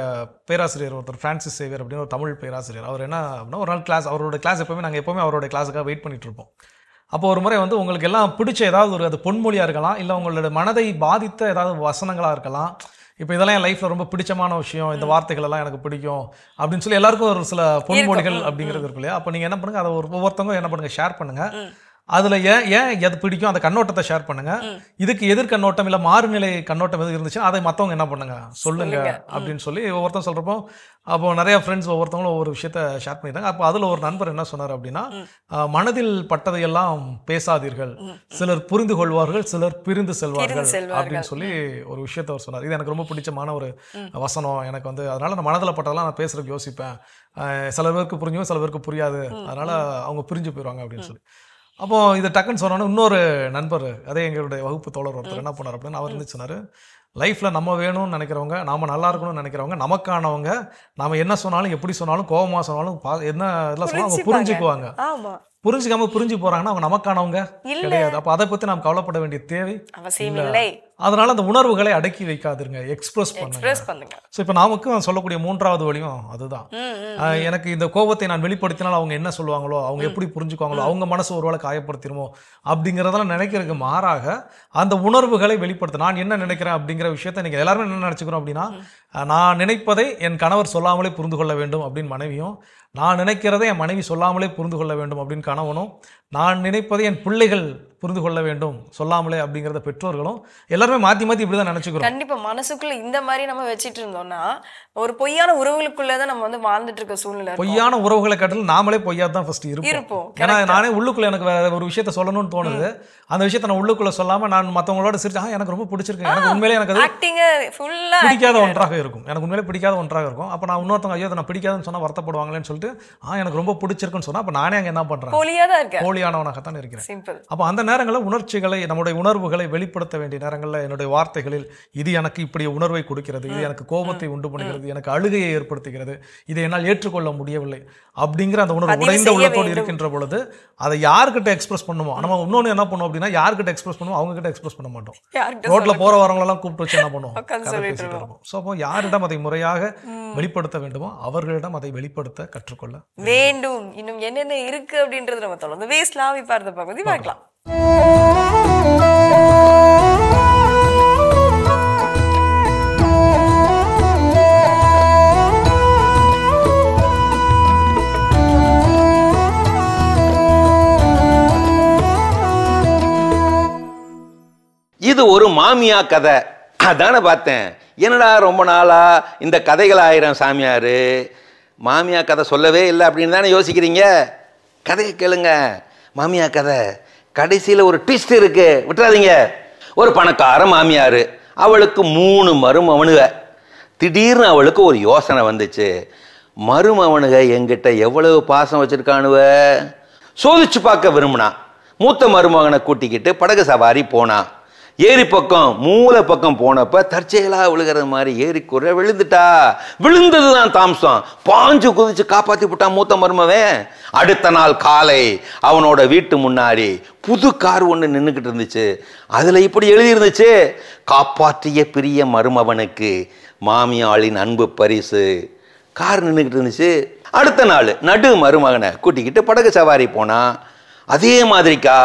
பேராசிரியர் ஒருத்தர் பிரான்சிஸ் சேவியர் அப்படின்னு ஒரு தமிழ் பேராசிரியர், அவர் என்ன அப்படின்னா ஒரு நாள் அவரோட கிளாஸ் நாங்கள் எப்போவுமே அவரோட கிளாஸுக்காக வெயிட் பண்ணிட்டு இருப்போம். அப்போ ஒரு முறை வந்து உங்களுக்கு எல்லாம் பிடிச்ச ஏதாவது ஒரு அது பொன்மொழியாக இருக்கலாம், இல்லை உங்களோட மனதை பாதித்த ஏதாவது வசனங்களாக இருக்கலாம். இப்போ இதெல்லாம் என் லைஃப்பில் ரொம்ப பிடிச்சமான விஷயம், இந்த வார்த்தைகள் எல்லாம் எனக்கு பிடிக்கும் அப்படின்னு சொல்லி எல்லாருக்கும் ஒரு சில பொன்மொழிகள் அப்படிங்கிறது இருக்கு இல்லையா. அப்போ நீங்கள் என்ன பண்ணுங்கள், அதை ஒவ்வொருத்தவங்க என்ன பண்ணுங்கள், ஷேர் பண்ணுங்கள். அதில் ஏன் எது பிடிக்கும் அந்த கண்ணோட்டத்தை ஷேர் பண்ணுங்க. இதுக்கு எதிர்கண்ணோட்டம் இல்லை மாறுநிலை கண்ணோட்டம் எது இருந்துச்சுன்னா அதை மற்றவங்க என்ன பண்ணுங்க சொல்லுங்க அப்படின்னு சொல்லி ஒவ்வொருத்தரும் சொல்கிறப்போ அப்போ நிறைய ஃப்ரெண்ட்ஸ் ஒவ்வொருத்தவங்களும் ஒவ்வொரு விஷயத்த ஷேர் பண்ணிட்டாங்க. அப்போ அதில் ஒரு நண்பர் என்ன சொன்னார் அப்படின்னா, மனதில் பட்டதையெல்லாம் பேசாதீர்கள், சிலர் புரிந்து கொள்வார்கள், சிலர் பிரிந்து செல்வார்கள் அப்படின்னு சொல்லி ஒரு விஷயத்த அவர் சொன்னார். இது எனக்கு ரொம்ப பிடிச்சமான ஒரு வசனம். எனக்கு வந்து அதனால நான் மனதில் பட்டதெல்லாம் நான் பேசுறதுக்கு யோசிப்பேன். சில பேருக்கு புரிஞ்சும் சில பேருக்கு புரியாது, அதனால அவங்க பிரிஞ்சு போயிடுவாங்க அப்படின்னு சொல்லி. அப்போ இதை டக்குன்னு சொன்னோன்னு இன்னொரு நண்பர், அதே எங்களுடைய வகுப்பு தோழர் ஒருத்தர் என்ன பண்ணார் அப்படின்னு அவர் வந்து சொன்னார், லைஃப்பில் நம்ம வேணும்னு நினைக்கிறவங்க, நாம் நல்லா இருக்கணும்னு நினைக்கிறவங்க, நமக்கானவங்க, நாம் என்ன சொன்னாலும் எப்படி சொன்னாலும் கோபமாக சொன்னாலும் என்ன இதெல்லாம் சொன்னாலும் அவங்க புரிஞ்சுக்குவாங்க. புரிஞ்சுக்காம புரிஞ்சு போறாங்கன்னா அவங்க நமக்கானவங்க கிடையாது. அப்போ அதை பற்றி நாம் கவலைப்பட வேண்டிய தேவை இல்லை. அதனால அந்த உணர்வுகளை அடக்கி வைக்காதுங்க, எக்ஸ்பிரஸ் பண்ணுங்க. ஸோ இப்போ நமக்கும் சொல்லக்கூடிய மூன்றாவது வழியும் அதுதான். எனக்கு இந்த கோபத்தை நான் வெளிப்படுத்தினால் அவங்க என்ன சொல்லுவாங்களோ, அவங்க எப்படி புரிஞ்சுக்குவாங்களோ, அவங்க மனசு ஒருவேளை காயப்படுத்திடுமோ அப்படிங்கிறதெல்லாம் நினைக்கிறதுக்கு மாறாக அந்த உணர்வுகளை வெளிப்படுத்த, நான் என்ன நினைக்கிறேன் அப்படிங்கிற விஷயத்த நீங்கள் எல்லாருமே என்ன நினச்சிக்கிறோம் அப்படின்னா, நான் நினைப்பதை என் கணவர் சொல்லாமலே புரிந்து கொள்ள வேண்டும் அப்படின்னு மனைவியும், நான் நினைக்கிறதை என் மனைவி சொல்லாமலே புரிந்து கொள்ள வேண்டும் அப்படின்னு கணவனும், நான் நினைப்பதை என் பிள்ளைகள் புரிந்து கொள்ள வேண்டும் சொல்லாமலே அப்படிங்கிறத பெற்றோர்களும் எல்லாருமே மாற்றி மாற்றி இப்படி தான் நினச்சிக்கிறோம். கண்டிப்பா மனசுக்குள்ள இந்த மாதிரி நம்ம வச்சுட்டு இருந்தோம்னா ஒரு பொய்யான உறவுகளுக்குள்ளதான் நம்ம வந்து வாழ்ந்துட்டு இருக்க சூழ்நிலை. பொய்யான உறவுகளை காட்டிலும் நாமளே பொய்யா தான் ஃபர்ஸ்ட் இருப்போம். ஏன்னா நானே உள்ளுக்குள்ள எனக்கு வேற ஒரு விஷயத்த சொல்லணும்னு தோணுது, அந்த விஷயத்த நான் உள்ளுக்குள்ள சொல்லாம நான் மற்றவங்களோட சிரிச்சு எனக்கு ரொம்ப பிடிச்சிருக்கு, எனக்கு உண்மையிலே எனக்கு அது பிடிக்காத ஒன்றாக இருக்கும், எனக்கு உண்மையிலே பிடிக்காத ஒன்றாக இருக்கும். அப்போ நான் இன்னொருத்தவங்க ஐயோ நான் பிடிக்காதுன்னு சொன்னா வருத்தப்படுவாங்களேன்னு சொல்லிட்டு எனக்கு ரொம்ப பிடிச்சிருக்குன்னு சொன்னா அப்போ நானே அங்கே என்ன பண்றேன், போலியானவனாகத்தான் இருக்கிறேன். அப்போ அந்த நேரங்களில் உணர்ச்சிகளை, நம்முடைய உணர்வுகளை வெளிப்படுத்த வேண்டிய நேரங்களில் என்னுடைய வார்த்தைகளில் இது எனக்கு இப்படி உணர்வை கொடுக்கிறது, இது எனக்கு கோபத்தை உண்டு பண்ணுகிறது, எனக்கு அழுகையை ஏற்படுத்துகிறது, இதை என்னால் ஏற்றுக்கொள்ள முடியவில்லை அப்படிங்கிற அந்த உணர்வு உடைந்த உள்ளத்தோடு இருக்கின்ற பொழுது அதை யார்கிட்ட எக்ஸ்பிரஸ் பண்ணுமோ, நம்ம இன்னொன்று என்ன பண்ணுவோம் அப்படின்னா யார்கிட்ட எக்ஸ்பிரஸ் பண்ணுவோம், அவங்க கிட்ட எக்ஸ்பிரஸ் பண்ண மாட்டோம். ரோட்ல போற வரவங்களெல்லாம் கூப்பிட்டு வச்சு என்ன பண்ணுவோம், ஸோ அப்போ யாரிடம் அதை முறையாக வெளிப்படுத்த வேண்டுமோ அவர்களிடம் அதை வெளிப்படுத்த கற்றுக்கொள்ள வேண்டும். இன்னும் என்னென்ன இருக்கு அப்படின்றது நம்ம தொடர்ந்து வேஸ்ட்லாவி பார்த்த பகுதி பார்க்கலாம். இது ஒரு மாமியா கதை அதானே பார்த்தேன். என்னடா ரொம்ப நாளா இந்த கதைகள் ஆயிரம் சாமியார் மாமியா கதை சொல்லவே இல்லை அப்படின்னு தானே யோசிக்கிறீங்க. கதையை கேளுங்க, மாமியா கதை. கடைசியில் ஒரு ட்விஸ்ட் இருக்கு, விட்டுறாதீங்க. ஒரு பணக்கார மாமியார், அவளுக்கு 3 மருமவனுக. திடீர்னு அவளுக்கு ஒரு யோசனை வந்துச்சு, மருமவனுக என்கிட்ட எவ்வளவு பாசம் வச்சிருக்கானுவ சோதிச்சு பார்க்க விரும்பினா. மூத்த மருமகனை கூட்டிக்கிட்டு படகு சவாரி போனா. ஏரி பக்கம் மூளை பக்கம் போனப்ப தற்செயலா விழுகிற மாதிரி ஏரிக்குற விழுந்துட்டா. விழுந்ததுதான் தாம்சம், பாஞ்சு குதிச்சு காப்பாத்தி விட்டான் மூத்த மருமவன். அடுத்த நாள் காலை அவனோட வீட்டு முன்னாடி புது கார் ஒன்று நின்றுக்கிட்டு இருந்துச்சு. அதுல இப்படி எழுதி இருந்துச்சு, காப்பாற்றிய பிரிய மருமவனுக்கு மாமியாளின் அன்பு பரிசு. கார் நின்றுக்கிட்டு இருந்துச்சு. அடுத்த நாள் நடு மருமகனை கூட்டிக்கிட்டு படகு சவாரி போனா. அதே மாதிரிக்கா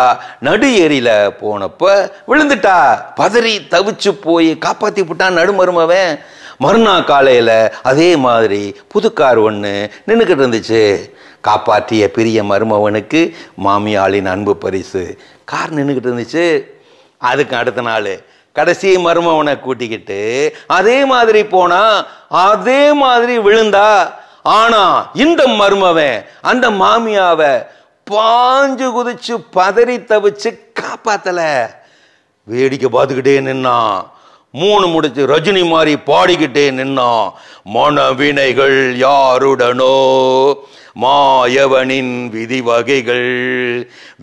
நடு ஏரியில போனப்ப விழுந்துட்டா. பதறி தவிச்சு போய் காப்பாத்தி விட்டான் நடு மருமவன். மறுநாள் காலையில அதே மாதிரி புதுக்கார் ஒன்று நின்றுக்கிட்டு இருந்துச்சு. காப்பாற்றிய பிரிய மருமவனுக்கு மாமியாளின் அன்பு பரிசு. கார் நின்றுக்கிட்டு இருந்துச்சு. அதுக்கு அடுத்த நாள் கடைசி மருமவனை கூட்டிக்கிட்டு அதே மாதிரி போனா. அதே மாதிரி விழுந்தா. ஆனா இந்த மருமவன் அந்த மாமியாவை பாஞ்சு குதிச்சு பதறி தவிச்சு காப்பாத்தல. வேடிக்கை பார்த்துக்கிட்டே நின்னான். 3 முடிச்சு ரஜினி மாதிரி பாடிக்கிட்டே நின்னான். மனவினைகள் யாருடனோ மாயவனின் விதி வகைகள்,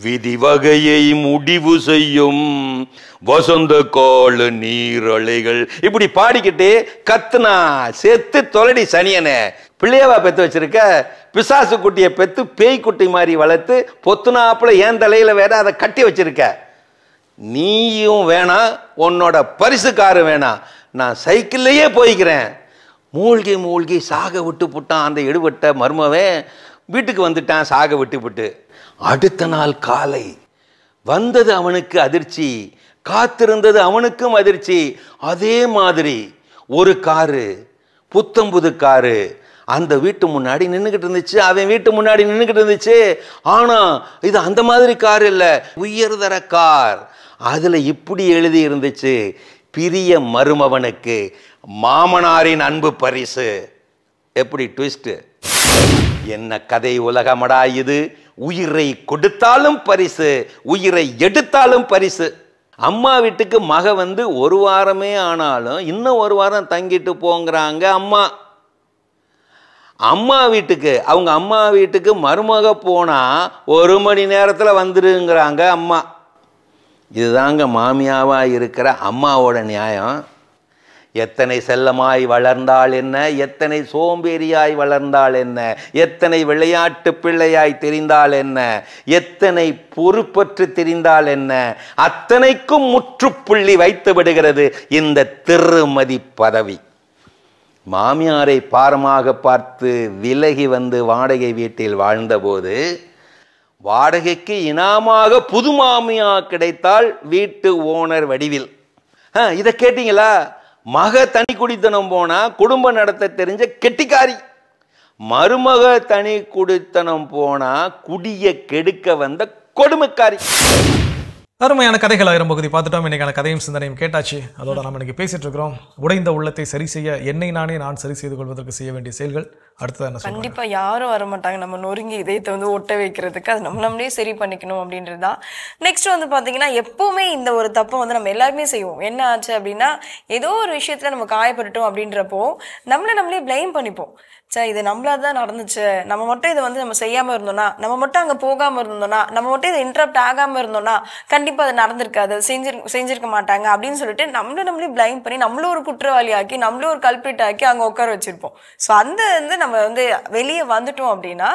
விதி வகையை முடிவு செய்யும் வசந்த கால நீரலைகள். இப்படி பாடிக்கிட்டே கத்துனா. செத்து தொலைடி சனியனை. பிள்ளையவா பெத்து வச்சிருக்க, பிசாசு குட்டியை பெத்து பேய் குட்டி மாதிரி வளர்த்து பொத்துனாப்புல ஏன் தலையில வேற அதை கட்டி வச்சிருக்க. நீயும் வேணாம், உன்னோட பரிசுக்காரு வேணாம், நான் சைக்கிள்லயே போய்க்கிறேன். மூழ்கி மூழ்கி சாக விட்டு புட்டான் அந்த எடுபட்ட மருமவன். வீட்டுக்கு வந்துட்டான் சாக விட்டு. அடுத்த நாள் காலை வந்தது அவனுக்கு அதிர்ச்சி, காத்திருந்தது அவனுக்கும் அதிர்ச்சி. அதே மாதிரி ஒரு காரு, புத்தம்புது காரு அந்த வீட்டு முன்னாடி நின்றுகிட்டு இருந்துச்சு. அவன் வீட்டு முன்னாடி நின்றுகிட்டு இருந்துச்சு. ஆனா இது அந்த மாதிரி கார் இல்ல, உயர்தர கார். அதுல இப்படி எழுதி இருந்துச்சு, பிரிய மருமவனுக்கு மாமனாரின் அன்பு பரிசு. எப்படி ட்விஸ்ட்! என்ன கதை உலகமடா இது! உயிரை கொடுத்தாலும் பரிசு, உயிரை எடுத்தாலும் பரிசு. அம்மா வீட்டுக்கு மக வந்து 1 வாரமே ஆனாலும் இன்னும் 1 வாரம் தங்கிட்டு போங்கிறாங்க அம்மா. அம்மா வீட்டுக்கு, அவங்க அம்மா வீட்டுக்கு மருமக போனா 1 மணி நேரத்தில் வந்துருங்கிறாங்க அம்மா. இதுதாங்க மாமியாவா இருக்கிற அம்மாவோட நியாயம். எத்தனை செல்லமாய் வளர்ந்தாள் என்ன, எத்தனை சோம்பேறியாய் வளர்ந்தாள் என்ன, எத்தனை விளையாட்டு பிள்ளையாய் தெரிந்தாள் என்ன, எத்தனை பொறுப்பற்று தெரிந்தாள் என்ன, அத்தனைக்கும் முற்றுப்புள்ளி வைத்து விடுகிறது இந்த திருமதி பதவி. மாமியாரை பாரமாக பார்த்து விலகி வந்து வாடகை வீட்டில் வாழ்ந்தபோது வாடகைக்கு இனாமாக புது மாமியா கிடைத்தால் வீட்டு ஓனர் வடிவில். இதை கேட்டீங்களா? மக தனி குடித்தனம் போனா குடும்ப நடத்த தெரிஞ்ச கெட்டிக்காரி. மருமக தனி குடித்தனம் போனா குடிய கெடுக்க வந்த கொடுமைக்காரி. அருமையான கதைகள் 1000 பகுதி பார்த்துட்டோம். இன்னைக்கான கதையும் சிந்தனையும் கேட்டாச்சு. அதோட நம்ம இன்னைக்கு பேசிட்டு இருக்கிறோம், உடைந்த உள்ளத்தை சரி செய்ய என்னை நானே நான் சரி செய்து கொள்வதற்கு செய்ய வேண்டிய செயல்கள். அடுத்தது என்ன சொல்றீங்க? கண்டிப்பா யாரும் வர மாட்டாங்க நம்ம நொறுங்கி இதயத்தை வந்து ஒட்ட வைக்கிறதுக்கு. அது நம்மளே சரி பண்ணிக்கணும் அப்படின்றது தான். நெக்ஸ்ட் வந்து பாத்தீங்கன்னா, எப்பவுமே இந்த ஒரு தப்பை வந்து நம்ம எல்லாருமே செய்வோம். என்ன ஆச்சு அப்படின்னா, ஏதோ ஒரு விஷயத்துல நம்ம காயப்பட்டுட்டோம் அப்படின்றப்போ நம்மளே பிளேம் பண்ணிப்போம். சே, இது நம்மளாதான் நடந்துச்சு, நம்ம மட்டும் இதை வந்து நம்ம செய்யாம இருந்தோம்னா, நம்ம மட்டும் அங்க போகாம இருந்தோம்னா, நம்ம மட்டும் இதை இன்டரப்ட் ஆகாம இருந்தோம்னா கண்டிப்பா அது நடந்திருக்காது, செஞ்சிருக்க மாட்டாங்க அப்படின்னு சொல்லிட்டு நம்மளே பிளைம் பண்ணி நம்மளும் ஒரு குற்றவாளி ஆக்கி நம்மளும் ஒரு கல்பிரிட் ஆக்கி அங்க உட்கார வச்சிருப்போம். ஸோ அந்த வந்து நம்ம வந்து வெளியே வந்துட்டோம் அப்படின்னா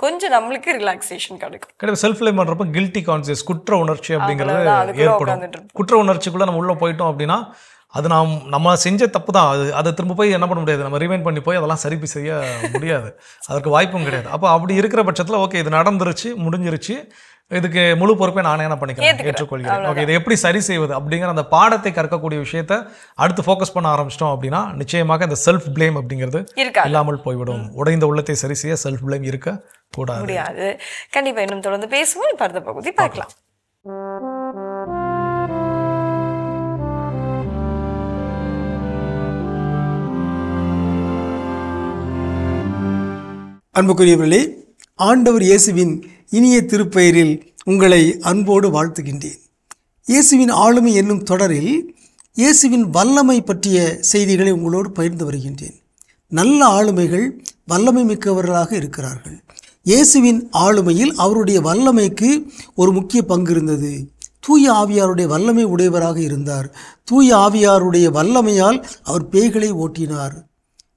கொஞ்சம் நம்மளுக்கு ரிலாக்ஸேஷன் கிடைக்கும். செல்ஃப் பிளேம் பண்றப்ப கில்ட்டி கான்சியஸ், குற்ற உணர்ச்சி அப்படிங்கிறது ஏற்படும். குற்ற உணர்ச்சிக்குள்ள நம்ம உள்ள போயிட்டோம் அப்படின்னா அது நம்ம செஞ்ச தப்பு தான். அதை திரும்ப போய் என்ன பண்ண முடியாது, நம்ம ரிமைண்ட் பண்ணி போய் அதெல்லாம் சரி செய்ய முடியாது, அதற்கு வாய்ப்பும் கிடையாது. அப்போ அப்படி இருக்கிற பட்சத்தில் ஓகே இது நடந்துருச்சு, முடிஞ்சிருச்சு, இதுக்கு முழு பொறுப்பை நானே என்ன பண்ணிக்கிறேன், ஏற்றுக்கொள்கிறேன். ஓகே இதை எப்படி சரி செய்வது அப்படிங்கிற அந்த பாடத்தை கற்கக்கூடிய விஷயத்த அடுத்து ஃபோக்கஸ் பண்ண ஆரம்பிச்சிட்டோம் அப்படின்னா நிச்சயமாக இந்த செல்ஃப் பிளேம் அப்படிங்கிறது இல்லாமல் போய்விடும். உடைந்த உள்ளத்தை சரி செய்ய செல்ஃப் பிளேம் இருக்க கூடாது. கண்டிப்பா இன்னும் தொடர்ந்து பேசுவோம். இப்ப அடுத்த பகுதி பார்க்கலாம். அன்புக்குரியவர்களே, ஆண்டவர் இயேசுவின் இனிய திருப்பெயரில் உங்களை அன்போடு வாழ்த்துகின்றேன். இயேசுவின் ஆளுமை என்னும் தொடரில் இயேசுவின் வல்லமை பற்றிய செய்திகளை உங்களோடு பகிர்ந்து வருகின்றேன். நல்ல ஆளுமைகள் வல்லமை மிக்கவர்களாக இருக்கிறார்கள். இயேசுவின் ஆளுமையில் அவருடைய வல்லமைக்கு ஒரு முக்கிய பங்கு இருந்தது. தூய ஆவியாருடைய வல்லமை உடையவராக இருந்தார். தூய ஆவியாருடைய வல்லமையால் அவர் பேய்களை ஓட்டினார்.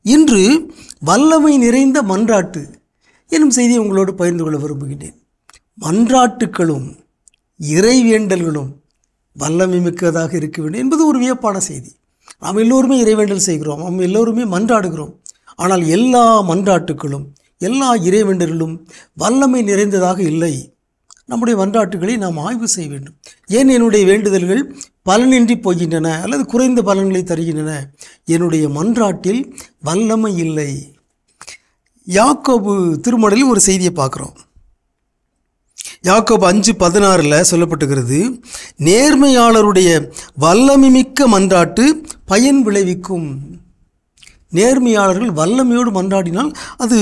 இன்று வல்லமை நிறைந்த மன்றாட்டு என்னும் செய்தியை உங்களோடு பகிர்ந்து கொள்ள விரும்புகின்றேன். மன்றாட்டுக்களும் இறைவேண்டல்களும் வல்லமை மிக்கதாக இருக்க வேண்டும் என்பது ஒரு வியப்பான செய்தி. நாம் எல்லோருமே இறைவேண்டல் செய்கிறோம், நாம் எல்லோருமே மன்றாடுகிறோம். ஆனால் எல்லா மன்றாட்டுக்களும் எல்லா இறைவேண்டல்களும் வல்லமை நிறைந்ததாக இல்லை. நம்முடைய மன்றாட்டுகளை நாம் ஆய்வு செய்ய வேண்டும். ஏன் என்னுடைய வேண்டுதல்கள் பலனின்றி போகின்றன அல்லது குறைந்த பலன்களை தருகின்றன? என்னுடைய மன்றாட்டில் வல்லமை இல்லை. யாக்கோபு திருமடலில் ஒரு செய்தியை பார்க்குறோம். யாக்கோபு 5:16 சொல்லப்பட்டுகிறது, நேர்மையாளருடைய வல்லமை மிக்க மன்றாட்டு பயன் விளைவிக்கும். நேர்மையாளர்கள் வல்லமையோடு மன்றாடினால் அது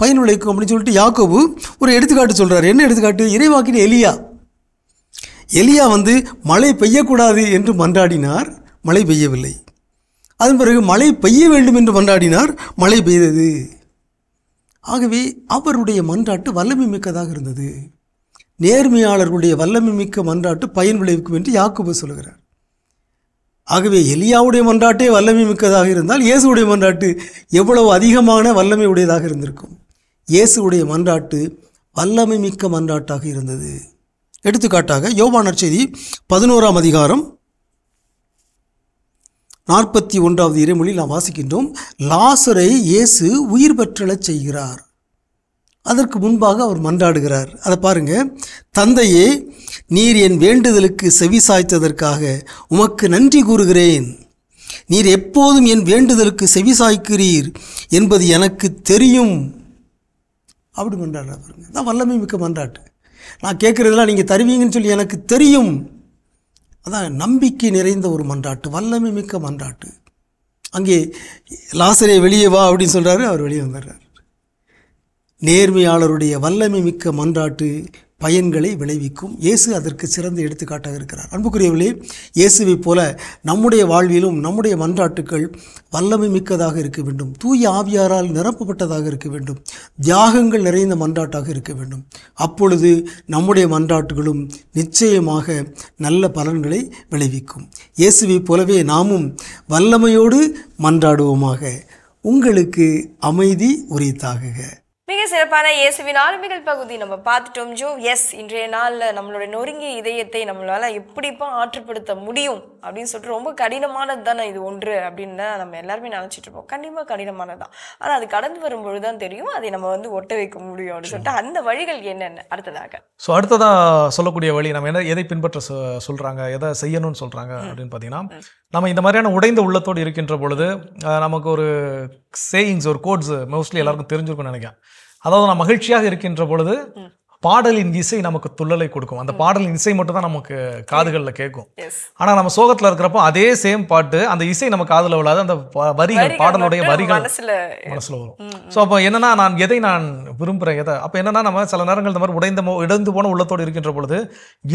பயன் விளைவிக்கும் அப்படின்னு சொல்லிட்டு யாக்கோபு ஒரு எடுத்துக்காட்டு சொல்கிறார். என்ன எடுத்துக்காட்டு? இறைவாக்கின் எலியா மழை பெய்யக்கூடாது என்று மன்றாடினார், மழை பெய்யவில்லை. அதன் பிறகு மழை பெய்ய வேண்டும் என்று மன்றாடினார், மழை பெய்தது. ஆகவே அவருடைய மன்றாட்டு வல்லமை மிக்கதாக இருந்தது. நேர்மையாளர்களுடைய வல்லமை மிக்க மன்றாட்டு பயன் விளைவிக்கும் என்று யாக்கோபு சொல்கிறார். ஆகவே எலியாவுடைய மன்றாட்டே வல்லமை மிக்கதாக இருந்தால் இயேசுடைய மன்றாட்டு எவ்வளவு அதிகமான வல்லமை உடையதாக இருந்திருக்கும். இயேசுடைய மன்றாட்டு வல்லமை மிக்க மன்றாட்டாக இருந்தது. எடுத்துக்காட்டாக யோவான் நற்செய்தி 11ஆம் அதிகாரம் 41வது இறைமொழியில் நாம் வாசிக்கின்றோம், லாசரை இயேசு உயிர் பெற்றெழச் செய்கிறார். அதற்கு முன்பாக அவர் மன்றாடுகிறார். அதை பாருங்க, தந்தையே, நீர் என் வேண்டுதலுக்கு செவி சாய்த்ததற்காக உமக்கு நன்றி கூறுகிறேன். நீர் எப்போதும் என் வேண்டுதலுக்கு செவி சாய்க்கிறீர் என்பது எனக்கு தெரியும். அப்படி மன்றாடுறார் பாருங்க. தான் வல்லமை மிக்க மன்றாட்டு. நான் கேட்குறதெல்லாம் நீங்கள் தருவீங்கன்னு சொல்லி எனக்கு தெரியும். அதான் நம்பிக்கை நிறைந்த ஒரு மன்றாட்டு, வல்லமை மிக்க மன்றாட்டு. அங்கே லாசரே வெளியே வா அப்படின்னு சொல்கிறாரு, அவர் வெளியே வந்துடுறார். நேர்மையாளருடைய வல்லமை மிக்க மன்றாட்டு பயன்களை விளைவிக்கும். இயேசு அதற்கு சிறந்த எடுத்துக்காட்டாக இருக்கிறார். அன்புக்குரியவர்களே, இயேசுவை போல நம்முடைய வாழ்விலும் நம்முடைய மன்றாட்டுக்கள் வல்லமை மிக்கதாக இருக்க வேண்டும். தூய ஆவியாரால் நிரப்பப்பட்டதாக இருக்க வேண்டும். தியாகங்கள் நிறைந்த மன்றாட்டாக இருக்க வேண்டும். அப்பொழுது நம்முடைய மன்றாட்டுகளும் நிச்சயமாக நல்ல பலன்களை விளைவிக்கும். இயேசுவை போலவே நாமும் வல்லமையோடு மன்றாடுவோமாக. உங்களுக்கு அமைதி உரித்தாகுக. மிக சிறப்பான இயேசுவின் ஆளுமைகள் பகுதி நம்ம பார்த்துட்டோம் ஜோ. எஸ், இன்றைய நாளில் நம்மளோட நொறுங்கிய இதயத்தை நம்மளால் எப்படிப்பா ஆற்றுப்படுத்த முடியும் அப்படின்னு சொல்லிட்டு ரொம்ப கடினமானது தானே இது ஒன்று அப்படின்னு தான் நம்ம எல்லாருமே நினச்சிட்டு இருப்போம். கண்டிப்பாக கடினமானது தான். ஆனால் அது கடந்து வரும்பொழுது தான் தெரியும் அதை நம்ம வந்து ஒட்ட வைக்க முடியும் அப்படின்னு சொல்லிட்டு அந்த வழிகள் என்னென்ன அடுத்ததாக. ஸோ அடுத்ததாக சொல்லக்கூடிய வழி நம்ம என்ன எதை பின்பற்ற சொல்கிறாங்க, எதை செய்யணும்னு சொல்கிறாங்க அப்படின்னு பார்த்தீங்கன்னா, நம்ம இந்த மாதிரியான உடைந்த உள்ளத்தோடு இருக்கின்ற பொழுது நமக்கு ஒரு சேயிங்ஸ், ஒரு கோட்ஸ் மோஸ்ட்லி எல்லாருக்கும் தெரிஞ்சிருக்கும்னு நினைக்கிறேன். அதாவது நான் மகிழ்ச்சியாக இருக்கின்ற பொழுது பாடலின் இசை நமக்கு துள்ளலை கொடுக்கும். அந்த பாடலின் இசை மட்டும் தான் நமக்கு காதுகளில் கேட்கும். ஆனால் நம்ம சோகத்தில் இருக்கிறப்போ அதே சேம் பாட்டு அந்த இசை நம்ம காதில் விழாது, அந்த வரிகள் பாடலுடைய வரிகள் மனசில் வரும். ஸோ அப்போ என்னன்னா நான் எதை நான் விரும்புகிறேன் எதை அப்போ என்னன்னா நம்ம சில நேரங்கள் இந்த மாதிரி இழந்து போன உள்ளத்தோடு இருக்கின்ற பொழுது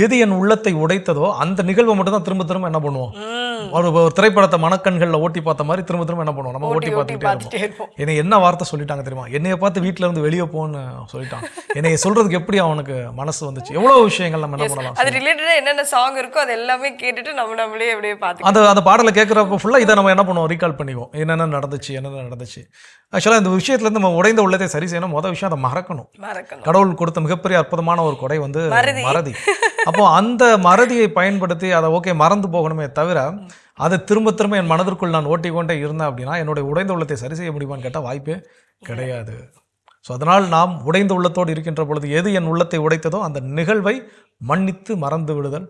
எது என் உள்ளத்தை உடைத்ததோ அந்த நிகழ்வை மட்டும் தான் திரும்ப திரும்ப என்ன பண்ணுவோம், ஒரு திரைப்படத்தை மனக்கண்களில் ஓட்டி பார்த்த மாதிரி திரும்ப திரும்ப என்ன பண்ணுவோம், நம்ம ஓட்டி பார்த்துக்கிட்டே இருப்போம். என்னை என்ன வார்த்தை சொல்லிட்டாங்க தெரியுமா, என்னைய பார்த்து வீட்டில் இருந்து வெளியே போன்னு சொல்லிட்டாங்க, என்னைய சொல்றதுக்கு எப்படி அவனுக்கு மனசு வந்துச்சு, எவ்வளவு விஷயங்கள் நம்ம என்ன பண்ணலாம். அது ரிலேட்டடா என்னென்ன சாங் இருக்கோ அது எல்லாமே கேட்டுட்டு நம்மளே அப்படியே பார்த்து அந்த பாடலை கேட்குறப்ப ஃபுல்லாக இதை நம்ம என்ன பண்ணுவோம், ரீகால் பண்ணிக்குவோம், என்னென்ன நடந்துச்சு. ஆக்சுவலாக இந்த விஷயத்துலேருந்து நம்ம உடைந்த உள்ளத்தை சரி செய்யணும். மொதல் விஷயம் அதை மறக்கணும். கடவுள் கொடுத்த மிகப்பெரிய அற்புதமான ஒரு கொடை வந்து மறதி. அப்போ அந்த மறதியை பயன்படுத்தி அதை ஓகே மறந்து போகணுமே தவிர அதை திரும்ப திரும்ப என் மனதிற்குள் நான் ஓட்டிக்கொண்டே இருந்தேன் அப்படின்னா என்னுடைய உடைந்த உள்ளத்தை சரி செய்ய முடியுமான்னு கேட்டால் வாய்ப்பே கிடையாது. ஸோ அதனால் நாம் உடைந்த உள்ளத்தோடு இருக்கின்ற பொழுது எது என் உள்ளத்தை உடைத்ததோ அந்த நிகழ்வை மன்னித்து மறந்து விடுதல்,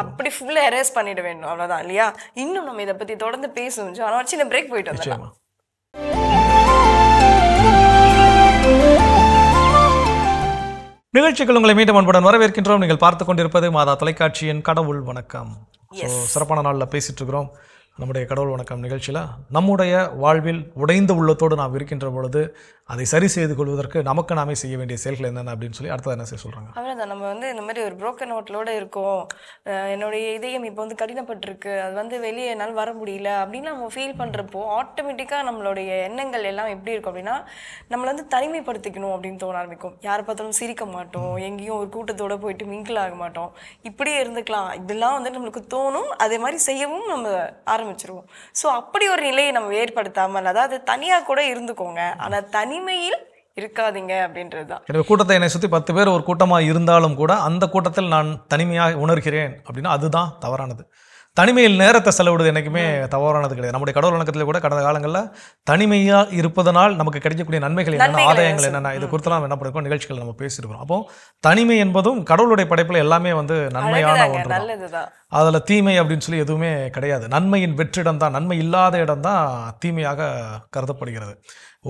அப்படி ஃபுல்லாக எரேஸ் பண்ணிட வேண்டும், அவ்வளோதான் இல்லையா. இன்னும் நம்ம இதை பற்றி தொடர்ந்து பேசணும். ஆனால் சின்ன பிரேக் போயிட்டு வந்துடலாம். நிகழ்ச்சிகள் உங்களை மீண்டும் அன்புடன் வரவேற்கின்றோம். நீங்கள் பார்த்து கொண்டிருப்பது மாதா தொலைக்காட்சியின் கடவுள் வணக்கம். சிறப்பான நாளில் பேசிட்டு இருக்கிறோம். நம்முடைய கடவுள் வணக்கம் நிகழ்ச்சியில் நம்முடைய வாழ்வில் உடைந்த உள்ளத்தோடு நாம் இருக்கின்ற பொழுது அதை சரி செய்து கொள்வதற்கு நமக்கு நாமே செய்ய வேண்டிய செயல்கள் என்னென்ன அப்படின்னு சொல்லி அடுத்தது என்ன செய்ய சொல்கிறாங்க. அவ்வளோதான். நம்ம வந்து இந்த மாதிரி ஒரு புரோக்கன் ஹோட்டலோடு இருக்கோம், என்னுடைய இதயம் இப்போ வந்து கடினப்பட்டிருக்கு, அது வந்து வெளியே என்னால் வர முடியல அப்படின்னு நம்ம ஃபீல் பண்ணுறப்போ ஆட்டோமேட்டிக்காக நம்மளுடைய எண்ணங்கள் எல்லாம் எப்படி இருக்கும் அப்படின்னா நம்மளை வந்து தனிமைப்படுத்திக்கணும் அப்படின்னு தோண ஆரம்பிக்கும். யாரை பார்த்தாலும் சிரிக்க மாட்டோம், எங்கேயும் ஒரு கூட்டத்தோடு போயிட்டு மிங்கிள் ஆக மாட்டோம், இப்படியே இருந்துக்கலாம், இதெல்லாம் வந்து நம்மளுக்கு தோணும். அதே மாதிரி செய்யவும் நம்ம ஆரம்பிச்சிருவோம். ஸோ அப்படி ஒரு நிலையை நம்ம ஏற்படுத்தாமல், அதாவது தனியாக கூட இருந்துக்கோங்க, ஆனால் தனிமையில் இருக்காதீங்க அப்படின்றதுதான். எனவே கூட்டத்தை என்னை சுற்றி 10 பேர் ஒரு கூட்டமாக இருந்தாலும் கூட அந்த கூட்டத்தில் நான் தனிமையாக உணர்கிறேன் அப்படின்னா அதுதான் தவறானது. தனிமையில் நேரத்தை செலவிடுவது என்றைக்குமே தவறானது கிடையாது. நம்முடைய கடவுள் வணக்கத்தில் கூட கடந்த காலங்களில் தனிமையாக இருப்பதனால் நமக்கு கிடைக்கக்கூடிய நன்மைகள் என்னென்ன, ஆதாயங்கள் என்னென்ன, இது குறித்தெல்லாம் என்ன பண்ணிருக்கோம் நிகழ்ச்சிகள் நம்ம பேசியிருக்கிறோம். அப்போ தனிமை என்பதும் கடவுளுடைய படைப்பில் எல்லாமே வந்து நன்மையான ஒன்று, அதில் தீமை அப்படின்னு சொல்லி எதுவுமே கிடையாது. நன்மையின் வெற்றிடம் தான், நன்மை இல்லாத இடம் தான் தீமையாக கருதப்படுகிறது.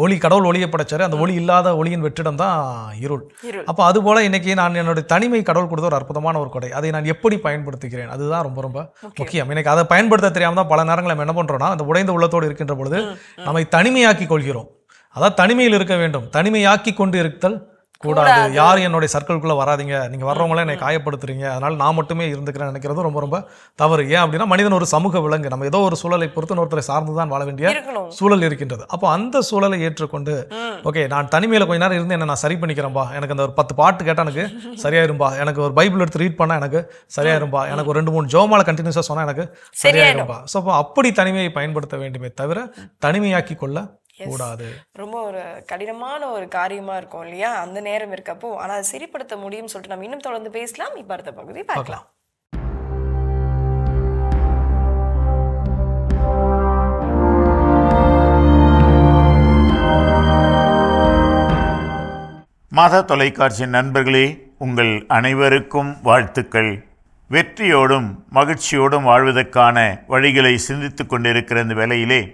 ஒளி, கடவுள் ஒளியை படைச்சாரு, அந்த ஒளி இல்லாத ஒளியின் வெற்றிடம் தான் இருள். அப்போ அதுபோல இன்னைக்கு நான் என்னுடைய தனிமை கடவுள் கொடுத்த ஒரு அற்புதமான ஒரு கொடை, அதை நான் எப்படி பயன்படுத்துகிறேன் அதுதான் ரொம்ப ரொம்ப முக்கியம். இன்னைக்கு அதை பயன்படுத்த தெரியாம தான் பல நேரங்கள் நம்ம என்ன பண்றோம்னா அந்த உடைந்த உள்ளத்தோடு இருக்கின்ற பொழுது நம்மை தனிமையாக்கி கொள்கிறோம். அதாவது தனிமையில் இருக்க வேண்டும், தனிமையாக்கி கொண்டு இருத்தல் கூடாது. யாரும் என்னுடைய சர்க்கிள்குள்ளே வராதிங்க, நீங்கள் வர்றவங்களே என்னை காயப்படுத்துறீங்க, அதனால் நான் மட்டுமே இருந்துக்கிறேன் நினைக்கிறது ரொம்ப ரொம்ப தவறு. ஏன் அப்படின்னா மனிதன் ஒரு சமூக விலங்கு, நம்ம ஏதோ ஒரு சூழலை பொறுத்து ஒருத்தரை சார்ந்து தான் வாழ வேண்டிய சூழல் இருக்கின்றது. அப்போ அந்த சூழலை ஏற்றுக்கொண்டு ஓகே நான் தனிமையில் கொஞ்ச நேரம் இருந்து என்ன நான் சரி பண்ணிக்கிறேன்பா, எனக்கு அந்த ஒரு 10 பாட்டு கேட்டால் எனக்கு சரியாயிரும்பா, எனக்கு ஒரு பைபிள் எடுத்து ரீட் பண்ணால் எனக்கு சரியாயிரும்பா, எனக்கு ஒரு 2-3 ஜோமால கண்டினியூஸாக சொன்னால் எனக்கு சரியாயிரும்பா. ஸோ அப்போ அப்படி தனிமையை பயன்படுத்த வேண்டுமே தவிர தனிமையாக்கி கொள்ள கூடாது. ரொம்ப ஒரு கடினமான ஒரு காரியமா இருக்கும் இல்லையா அந்த நேரம் இருக்கப்போ. ஆனால் அதை சரிப்படுத்த முடியும்னு சொல்லிட்டு நம்ம இன்னும் தொடர்ந்து பேசலாம். இப்போ அடுத்த பகுதி பார்க்கலாம். மாதா தொலைக்காட்சியின் நண்பர்களே, உங்கள் அனைவருக்கும் வாழ்த்துக்கள். வெற்றியோடும் மகிழ்ச்சியோடும் வாழ்வதற்கான வழிகளை சிந்தித்துக் கொண்டிருக்கிற இந்த வேளையிலே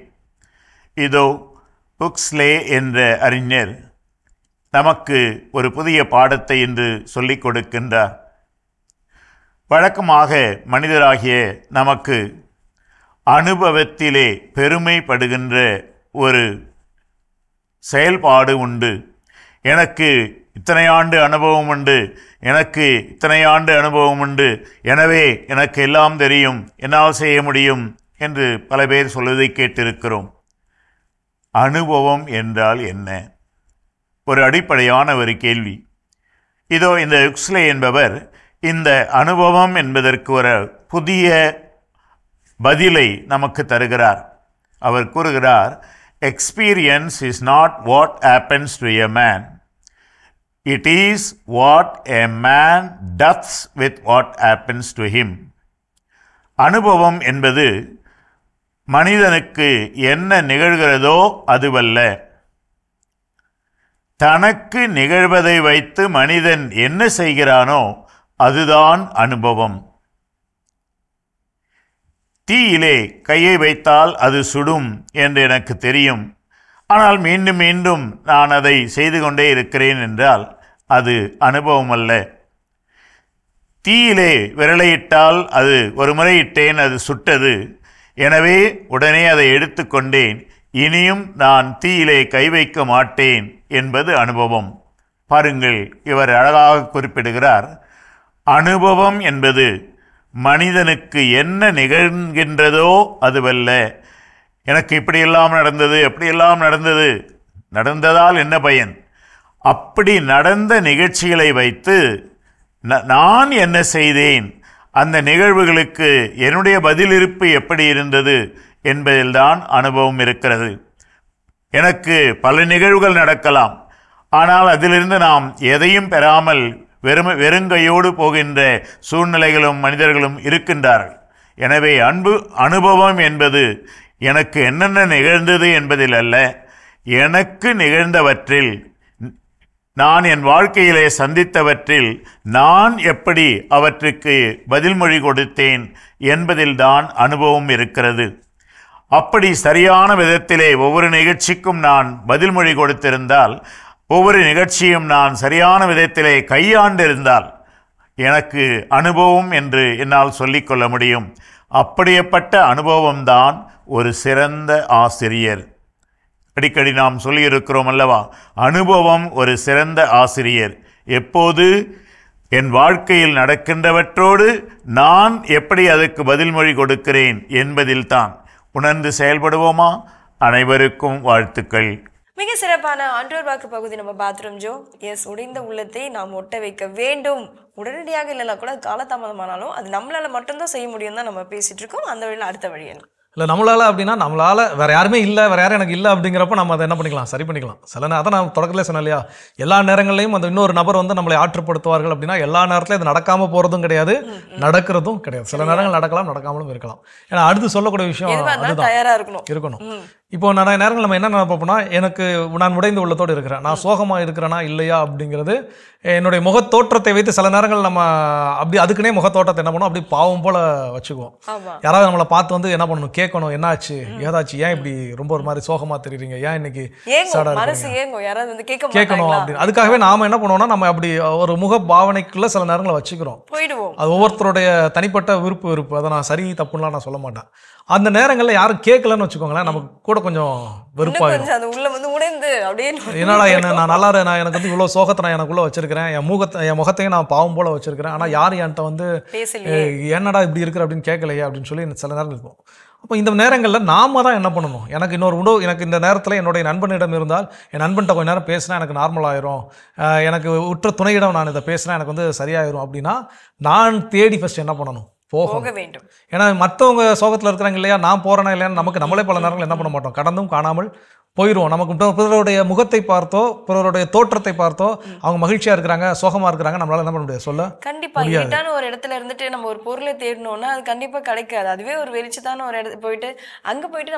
இதோ புக்ஸ்லே என்ற அறிஞர் நமக்கு ஒரு புதிய பாடத்தை இன்று சொல்லிக் கொடுக்கின்றார். வழக்கமாக மனிதராகிய நமக்கு அனுபவத்திலே பெருமைப்படுகின்ற ஒரு செயல்பாடு உண்டு. எனக்கு இத்தனை ஆண்டு அனுபவம் உண்டு, எனக்கு இத்தனை ஆண்டு அனுபவம் உண்டு, எனவே எனக்கு எல்லாம் தெரியும், என்னால் செய்ய முடியும் என்று பல பேர் சொல்வதை கேட்டிருக்கிறோம். அனுபவம் என்றால் என்ன? ஒரு அடிப்படையான ஒரு கேள்வி. இதோ இந்த யுக்ஸ்லே என்பவர் இந்த அனுபவம் என்பதற்கு ஒரு புதிய பதிலை நமக்கு தருகிறார். அவர் கூறுகிறார், experience is not what happens to a man, it is what a man does with what happens to him. அனுபவம் என்பது மனிதனுக்கு என்ன நிகழ்கிறதோ அதுவல்ல, தனக்கு நிகழ்வதை வைத்து மனிதன் என்ன செய்கிறானோ அதுதான் அனுபவம். தீயிலே கையை வைத்தால் அது சுடும் என்று எனக்கு தெரியும், ஆனால் மீண்டும் மீண்டும் நான் அதை செய்து கொண்டே இருக்கிறேன் என்றால் அது அனுபவம் அல்ல. தீயிலே விரலையிட்டால் அது ஒரு முறை இட்டேன், அது சுட்டது, எனவே உடனே அதை எடுத்துக்கொண்டேன், இனியும் நான் தீயிலே கை வைக்க மாட்டேன் என்பது அனுபவம். பாருங்கள், இவர் அழகாக குறிப்பிடுகிறார், அனுபவம் என்பது மனிதனுக்கு என்ன நிகழ்கின்றதோ அதுவல்ல. எனக்கு இப்படியெல்லாம் நடந்தது, அப்படியெல்லாம் நடந்தது, நடந்ததால் என்ன பயன்? அப்படி நடந்த நிகழ்ச்சிகளை வைத்து நான் என்ன செய்தேன், அந்த நிகழ்வுகளுக்கு என்னுடைய பதிலிருப்பு எப்படி இருந்தது என்பதில்தான் அனுபவம் இருக்கிறது. எனக்கு பல நிகழ்வுகள் நடக்கலாம், ஆனால் அதிலிருந்து நாம் எதையும் பெறாமல் வெறுங்கையோடு போகின்ற சூழ்நிலைகளும் மனிதர்களும் இருக்கின்றார்கள். எனவே அனுபவம் என்பது எனக்கு என்னென்ன நிகழ்ந்தது என்பதில் அல்ல, எனக்கு நிகழ்ந்தவற்றில், நான் என் வாழ்க்கையிலே சந்தித்தவற்றில் நான் எப்படி அவற்றுக்கு பதில்மொழி கொடுத்தேன் என்பதில்தான் அனுபவம் இருக்கிறது. அப்படி சரியான விதத்திலே ஒவ்வொரு நிகழ்ச்சிக்கும் நான் பதில்மொழி கொடுத்திருந்தால், ஒவ்வொரு நிகழ்ச்சியும் நான் சரியான விதத்திலே கையாண்டிருந்தால் எனக்கு அனுபவம் என்று என்னால் சொல்லிக்கொள்ள முடியும். அப்படிப்பட்ட அனுபவம்தான் ஒரு சிறந்த ஆசிரியர். அடிக்கடி நாம் சொல்லியிருக்கிறோம் அல்லவா, அனுபவம் ஒரு சிறந்த ஆசிரியர். எப்போது? என் வாழ்க்கையில் நடக்கின்றவற்றோடு நான் எப்படி அதற்கு பதில்மொழி கொடுக்கிறேன் என்பதில்தான். உணர்ந்து செயல்படுவோமா? அனைவருக்கும் வாழ்த்துக்கள். மிக சிறப்பான ஆண்டோர் வாக்கு பகுதி நம்ம பார்த்துரும் ஜோ. எஸ், உடைந்த உள்ளத்தை நாம் ஒட்ட வைக்க வேண்டும். உடனடியாக இல்லைனா கூட காலதாமதமானாலும் அது நம்மளால மட்டும்தான் செய்ய முடியும் தான் நம்ம பேசிட்டு இருக்கோம். அந்த வழியில் அடுத்த வழி என்ன? இல்லை, நம்மளால் அப்படின்னா நம்மளால் வேறு யாருமே இல்லை, வேறு யாரும் எனக்கு இல்லை அப்படிங்கிறப்ப நம்ம அதை என்ன பண்ணிக்கலாம், சரி பண்ணிக்கலாம். சில நேரம் அதான் நான் தொடக்கத்திலே சொன்னேன் இல்லையா, எல்லா நேரங்களையும் அந்த இன்னொரு நபர் வந்து நம்மளை ஆற்றுப்படுத்துவார்கள் அப்படின்னா எல்லா நேரத்துலையும் அது நடக்காமல் போகிறதும் கிடையாது, நடக்கிறதும் கிடையாது. சில நேரங்கள் நடக்கலாம், நடக்காமலும் இருக்கலாம். ஏன்னா அடுத்து சொல்லக்கூடிய விஷயம் அதுதான் இருக்கணும். இப்போ நிறைய நேரங்கள் நம்ம என்ன நினைப்போம்னா, எனக்கு நான் உடைந்த உள்ளத்தோடு இருக்கிறேன், நான் சோகமாக இருக்கிறேனா இல்லையா அப்படிங்கிறது என்னுடைய முகத்தோற்றத்தை வைத்து சில நேரங்கள் நம்ம அப்படி அதுக்குன்னே முகத்தோற்றத்தை என்ன பண்ணுவோம், அப்படி பாவம் போல வச்சுக்குவோம். யாராவது நம்மளை பார்த்து வந்து என்ன பண்ணணும், கேட்கணும், என்னாச்சு, ஏதாச்சு, ஏன் இப்படி ரொம்ப ஒரு மாதிரி சோகமாக தெரியுறீங்க, ஏன் இன்னைக்கு கேட்கணும் அப்படின்னு. அதுக்காகவே நாம என்ன பண்ணுவோம்னா, நம்ம அப்படி ஒரு முக பாவனைக்குள்ள சில நேரங்களை வச்சுக்கிறோம். அது ஒவ்வொருத்தருடைய தனிப்பட்ட விருப்பு. அதை நான் சரி தப்புலாம் நான் சொல்ல மாட்டேன். அந்த நேரங்களில் யாரும் கேட்கலன்னு வச்சுக்கோங்களேன், நமக்கு கூட கொஞ்சம் வெறுப்பாயிடும். என்னடா என்ன நான் நல்லா நான் எனக்கு வந்து இவ்வளோ சோகத்தை நான் எனக்குள்ள வச்சிருக்கிறேன், என் முகத்தையும் நான் பாவம் போல வச்சிருக்கிறேன், ஆனால் யாரும் என்கிட்ட வந்து என்னடா இப்படி இருக்கிற அப்படின்னு கேட்கலையே அப்படின்னு சொல்லி சில நேரம் இருக்கும். அப்போ இந்த நேரங்களில் நாம தான் என்ன பண்ணணும், எனக்கு எனக்கு இந்த நேரத்தில் என்னுடைய நண்பனிடம் இருந்தால் என் நண்பன்கிட்ட கொஞ்சம் நேரம் பேசினா எனக்கு நார்மல் ஆயிரும், எனக்கு உற்ற துணையிடம் நான் இதை பேசினா எனக்கு வந்து சரியாயிரும் அப்படின்னா நான் தேடி ஃபர்ஸ்ட் என்ன பண்ணணும், போக வேண்டும். ஏன்னா மற்றவங்க சோகத்தில் இருக்கிறாங்க இல்லையா, நான் போறேனா இல்லையான்னு நமக்கு நம்மளே பல நேரங்கள் என்ன பண்ண மாட்டோம், கடந்தும் காணாமல் போயிடுவோம். நமக்கு பிறருடைய முகத்தை பார்த்தோ பிறருடைய தோற்றத்தை பார்த்தோ அவங்க மகிழ்ச்சியா இருக்கிறாங்க, சோகமா இருக்கிறாங்க, நம்மளால என்ன பண்ண முடியாது, சொல்ல கண்டிப்பா. இருட்டான ஒரு இடத்துல இருந்துட்டு நம்ம ஒரு பொருளை தேடணும்னா அது கண்டிப்பா கிடைக்காது. அதுவே ஒரு வெளிச்சத்தான ஒரு இடத்துக்கு போயிட்டு அங்க போயிட்டு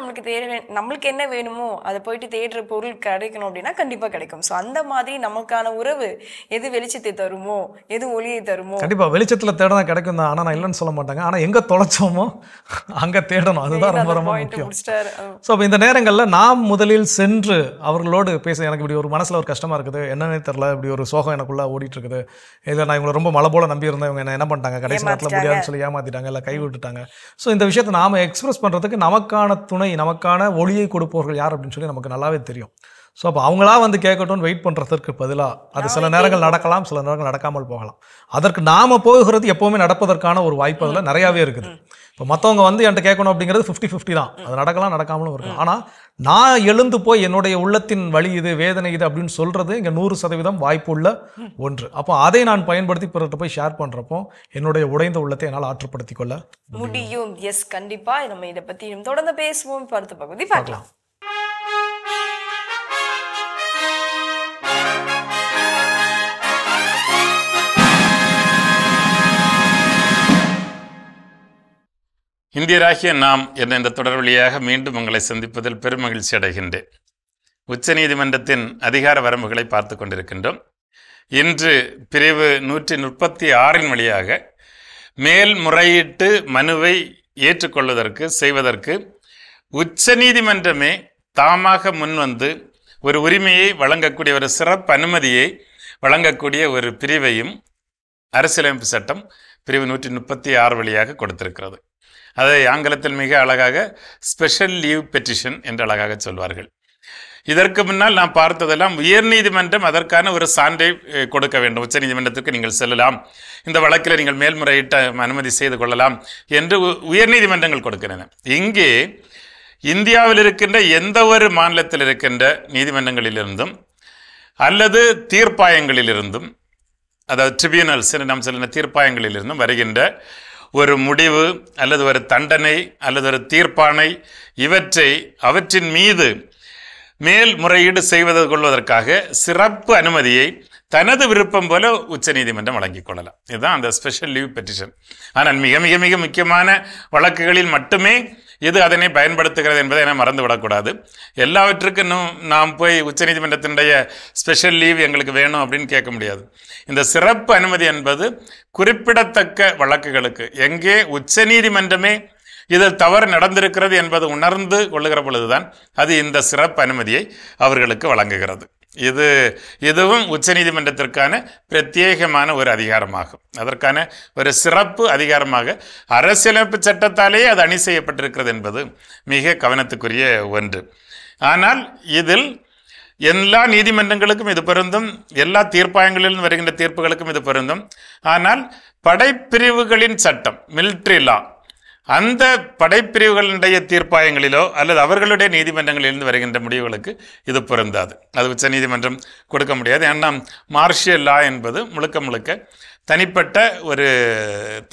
நம்மளுக்கு என்ன வேணுமோ அதை போயிட்டு தேடுற பொருள் கிடைக்கணும் அப்படின்னா கண்டிப்பா கிடைக்கும். ஸோ அந்த மாதிரி நமக்கான உறவு எது வெளிச்சத்தை தருமோ, எது ஒளியை தருமோ, கண்டிப்பா வெளிச்சத்துல தேடனா கிடைக்கும் தான். ஆனா நான் இல்லைன்னு சொல்ல மாட்டாங்க, ஆனா எங்க தொலைச்சோமோ அங்க தேடணும், அதுதான் ரொம்ப ரொம்ப முக்கியம். ஸோ அப்போ இந்த நேரங்கள்ல நாம் முதலில் சென்று அவர்களோடு பேச, எனக்கு இப்படி ஒரு மனசுல ஒரு கஷ்டமா இருக்குது, என்னன்னே தெரியல, இப்படி ஒரு சோகம் எனக்குள்ள ஓடிட்டு இருக்குது, இல்லை நான் இவங்களை ரொம்ப மழை போல நம்பி இருந்தேன், இவங்க என்ன பண்ணிட்டாங்க, கடைசி நேரத்தில் முடியாதுன்னு சொல்லி ஏமாத்திட்டாங்க, இல்லை கை விட்டுட்டாங்க. ஸோ இந்த விஷயத்தை நாம எக்ஸ்பிரஸ் பண்றதுக்கு நமக்கான துணை, நமக்கான ஒளியை கொடுப்பவர்கள் யார் அப்படின்னு சொல்லி நமக்கு நல்லாவே தெரியும். ஸோ அப்போ அவங்களா வந்து கேட்கட்டும்னு வெயிட் பண்ணுறதுக்கு பதிலாக அது சில நேரங்கள் நடக்கலாம், சில நேரங்கள் நடக்காமல் போகலாம். அதற்கு நாம் போகிறது எப்போவுமே நடப்பதற்கான ஒரு வாய்ப்பு அதில் நிறையாவே இருக்குது. இப்போ மற்றவங்க வந்து என்கிட்ட கேட்கணும் அப்படிங்கிறது 50-50 தான், அது நடக்கலாம் நடக்காமலும் இருக்கும். ஆனால் நான் எழுந்து போய் என்னுடைய உள்ளத்தின் வலி இது, வேதனை இது அப்படின்னு சொல்கிறது இங்கே 100% வாய்ப்பு உள்ள ஒன்று. அப்போ அதை நான் பயன்படுத்தி பிறர்கிட்ட போய் ஷேர் பண்ணுறப்போ என்னுடைய உடைந்த உள்ளத்தை என்னால் ஆற்றுப்படுத்தி கொள்ள முடியும். எஸ், கண்டிப்பாக நம்ம இதை பற்றி தொடர்ந்து பேசுவோம். அடுத்த பகுதி பார்க்கலாம். இந்தியராகிய நாம் என்ற இந்த தொடர் வழியாக மீண்டும் உங்களை சந்திப்பதில் பெருமகிழ்ச்சி அடைகின்றேன். உச்சநீதிமன்றத்தின் அதிகார வரம்புகளை பார்த்து கொண்டிருக்கின்றோம். இன்று பிரிவு 136 வழியாக மேல்முறையீட்டு மனுவை ஏற்றுக்கொள்வதற்கு செய்வதற்கு உச்சநீதிமன்றமே தாமாக முன்வந்து ஒரு உரிமையை வழங்கக்கூடிய ஒரு சிறப்பு அனுமதியை வழங்கக்கூடிய ஒரு பிரிவையும் அரசியலமைப்பு சட்டம் பிரிவு 136 வழியாக கொடுத்திருக்கிறது. அதை ஆங்கிலத்தில் மிக அழகாக ஸ்பெஷல் லீவ் பெட்டிஷன் என்று அழகாக சொல்வார்கள். இதற்கு முன்னால் நாம் பார்த்ததெல்லாம் உயர்நீதிமன்றம் அதற்கான ஒரு சான்றை கொடுக்க வேண்டும். உச்சநீதிமன்றத்திற்கு நீங்கள் செல்லலாம், இந்த வழக்கில் நீங்கள் மேல்முறையீட்ட அனுமதி செய்து கொள்ளலாம் என்று உயர்நீதிமன்றங்கள் கொடுக்கின்றன. இங்கே இந்தியாவில் இருக்கின்ற எந்த ஒரு மாநிலத்தில் இருக்கின்ற நீதிமன்றங்களிலிருந்தும் அல்லது தீர்ப்பாயங்களிலிருந்தும், அதாவது ட்ரிபியூனல்ஸ் என்று நாம் சொல்லுகிற தீர்ப்பாயங்களிலிருந்தும் வருகின்ற ஒரு முடிவு அல்லது ஒரு தண்டனை அல்லது ஒரு தீர்ப்பாணை அவற்றின் மீது மேல்முறையீடு செய்வது கொள்வதற்காக சிறப்பு அனுமதியை தனது விருப்பம் போல உச்சநீதிமன்றம் வழங்கிக் கொள்ளலாம். இதுதான் அந்த ஸ்பெஷல் லீவ் பெட்டிஷன். ஆனால் மிக மிக மிக முக்கியமான வழக்குகளில் மட்டுமே இது அதனை பயன்படுத்துகிறது என்பதை நாம் மறந்துவிடக்கூடாது. எல்லாவற்றுக்கும் நாம் போய் உச்சநீதிமன்றத்தினுடைய ஸ்பெஷல் லீவ் எங்களுக்கு வேணும் அப்படின்னு கேட்க முடியாது. இந்த சிறப்பு அனுமதி என்பது குறிப்பிடத்தக்க வழக்குகளுக்கு எங்கே உச்சநீதிமன்றமே இதில் தவறு நடந்திருக்கிறது என்பது உணர்ந்து கொள்ளுகிற பொழுதுதான் அது இந்த சிறப்பு அனுமதியை அவர்களுக்கு வழங்குகிறது. இதுவும் உச்சநீதிமன்றத்திற்கான பிரத்யேகமான ஒரு அதிகாரமாகும். அதற்கான ஒரு சிறப்பு அதிகாரமாக அரசியலமைப்பு சட்டத்தாலேயே அது அணி செய்யப்பட்டிருக்கிறது என்பது மிக கவனத்துக்குரிய ஒன்று. ஆனால் இதில் எல்லா நீதிமன்றங்களுக்கும் இது பொருந்தும், எல்லா தீர்ப்பாயங்களிலும் வருகின்ற தீர்ப்புகளுக்கும் இது பொருந்தும். ஆனால் படைப்பிரிவுகளின் சட்டம், மிலிட்ரி லா, அந்த படைப்பிரிவுகளுடைய தீர்ப்பாயங்களிலோ அல்லது அவர்களுடைய நீதிமன்றங்களிலிருந்து வருகின்ற முடிவுகளுக்கு இது பொருந்தாது. அது உச்ச நீதிமன்றம் கொடுக்க முடியாது. ஏன்னா மார்ஷியல் லா என்பது முழுக்க முழுக்க தனிப்பட்ட ஒரு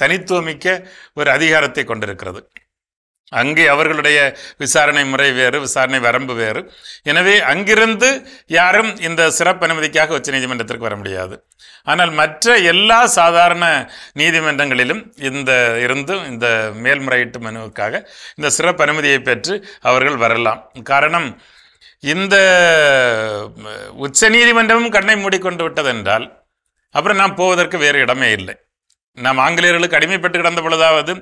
தனித்துவமிக்க ஒரு அதிகாரத்தை கொண்டிருக்கிறது. அங்கே அவர்களுடைய விசாரணை முறை வேறு, விசாரணை வரம்பு வேறு. எனவே அங்கிருந்து யாரும் இந்த சிறப்பு அனுமதிக்காக உச்ச நீதிமன்றத்திற்கு வர முடியாது. ஆனால் மற்ற எல்லா சாதாரண நீதிமன்றங்களிலும் இந்த மேல்முறையீட்டு மனுவுக்காக இந்த சிறப்பு அனுமதியை பெற்று அவர்கள் வரலாம். காரணம், இந்த உச்ச நீதிமன்றமும் கண்ணை மூடிக்கொண்டு விட்டதென்றால் அப்புறம் நாம் போவதற்கு வேறு இடமே இல்லை. நாம் ஆங்கிலேயர்களுக்கு அடிமைப்பட்டு கிடந்த பொழுதாவது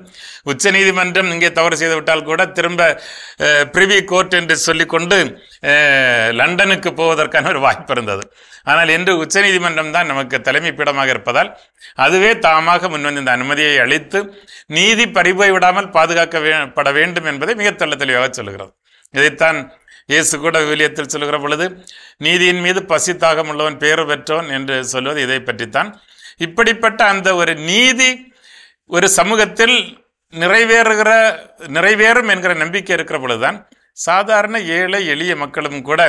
உச்ச நீதிமன்றம் இங்கே தவறு செய்து விட்டால் கூட திரும்ப பிரிவி கோர்ட் என்று சொல்லிக்கொண்டு லண்டனுக்கு போவதற்கான ஒரு வாய்ப்பு இருந்தது. ஆனால் இன்று உச்ச நீதிமன்றம் தான் நமக்கு தலைமை பீடமாக இருப்பதால் அதுவே தாமாக முன்வந்து இந்த அனுமதியை அளித்து நீதி பறிபோய் விடாமல் பாதுகாக்கப்பட வேண்டும் என்பதை மிக தெளிவாக சொல்லுகிறது. இதைத்தான் இயேசு கூட விவிலியத்தில் சொல்லுகிற பொழுது நீதியின் மீது பசி தாகம் உள்ளவன் பேறு பெற்றோன் என்று சொல்வது இதை பற்றித்தான். இப்படிப்பட்ட அந்த ஒரு நீதி ஒரு சமூகத்தில் நிறைவேறும் என்கிற நம்பிக்கை இருக்கிற பொழுதுதான் சாதாரண ஏழை எளிய மக்களும் கூட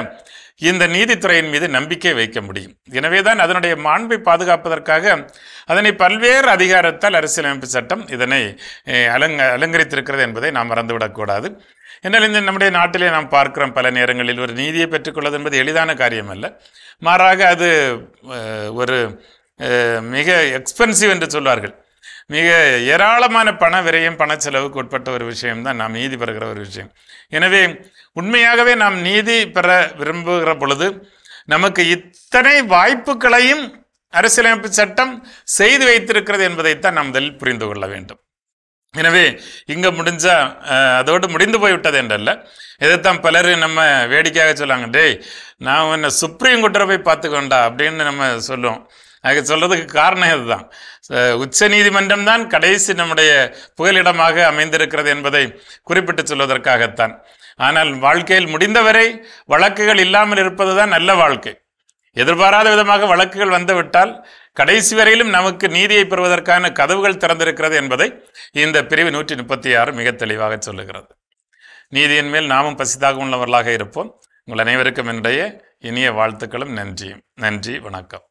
இந்த நீதித்துறையின் மீது நம்பிக்கை வைக்க முடியும். எனவேதான் அதனுடைய மாண்பை பாதுகாப்பதற்காக அதனை பல்வேறு அதிகாரத்தால் அரசியலமைப்பு சட்டம் இதனை அலங்கரித்திருக்கிறது என்பதை நாம் மறந்துவிடக்கூடாது. என்னால் இந்த நம்முடைய நாட்டிலே நாம் பார்க்கிறோம், பல நேரங்களில் ஒரு நீதியை பெற்றுக்கொள்வது என்பது எளிதான காரியம் அல்ல. மாறாக அது ஒரு மிக எக்ஸ்பென்சிவ் என்று சொல்வார்கள். மிக ஏராளமான பண விரயம், பண செலவுக்கு உட்பட்ட ஒரு விஷயம்தான் நாம் நீதி பெறுகிற ஒரு விஷயம். எனவே உண்மையாகவே நாம் நீதி பெற விரும்புகிற பொழுது நமக்கு இத்தனை வாய்ப்புகளையும் அரசியலமைப்பு சட்டம் செய்து வைத்திருக்கிறது என்பதைத்தான் நாம் முதலில் புரிந்து கொள்ள வேண்டும். எனவே இங்கே முடிஞ்சா அதோடு முடிந்து போய்விட்டது என்றல்ல. இதைத்தான் பலர் நம்ம வேடிக்கையாக சொல்லாங்க, டேய் நான் உன்னை சுப்ரீம் கோர்ட்டை போய் பார்த்துக்கொண்டா அப்படின்னு நம்ம சொல்லுவோம். அதுக்கு சொல்றதுக்கு காரணம் இதுதான். உச்ச நீதிமன்றம் தான் கடைசி நம்முடைய புகலிடமாக அமைந்திருக்கிறது என்பதை குறிப்பிட்டு சொல்வதற்காகத்தான். ஆனால் வாழ்க்கையில் முடிந்தவரை வழக்குகள் இல்லாமல் இருப்பதுதான் நல்ல வாழ்க்கை. எதிர்பாராத விதமாக வழக்குகள் வந்துவிட்டால் கடைசி வரையிலும் நமக்கு நீதியை பெறுவதற்கான கதவுகள் திறந்திருக்கிறது என்பதை இந்த பிரிவு 136 மிக தெளிவாக சொல்லுகிறது. நீதியின் மேல் நாமும் பசிதாக உள்ளவர்களாக இருப்போம். உங்கள் அனைவருக்கும் என்னுடைய இனிய வாழ்த்துக்களும் நன்றியும். நன்றி, வணக்கம்.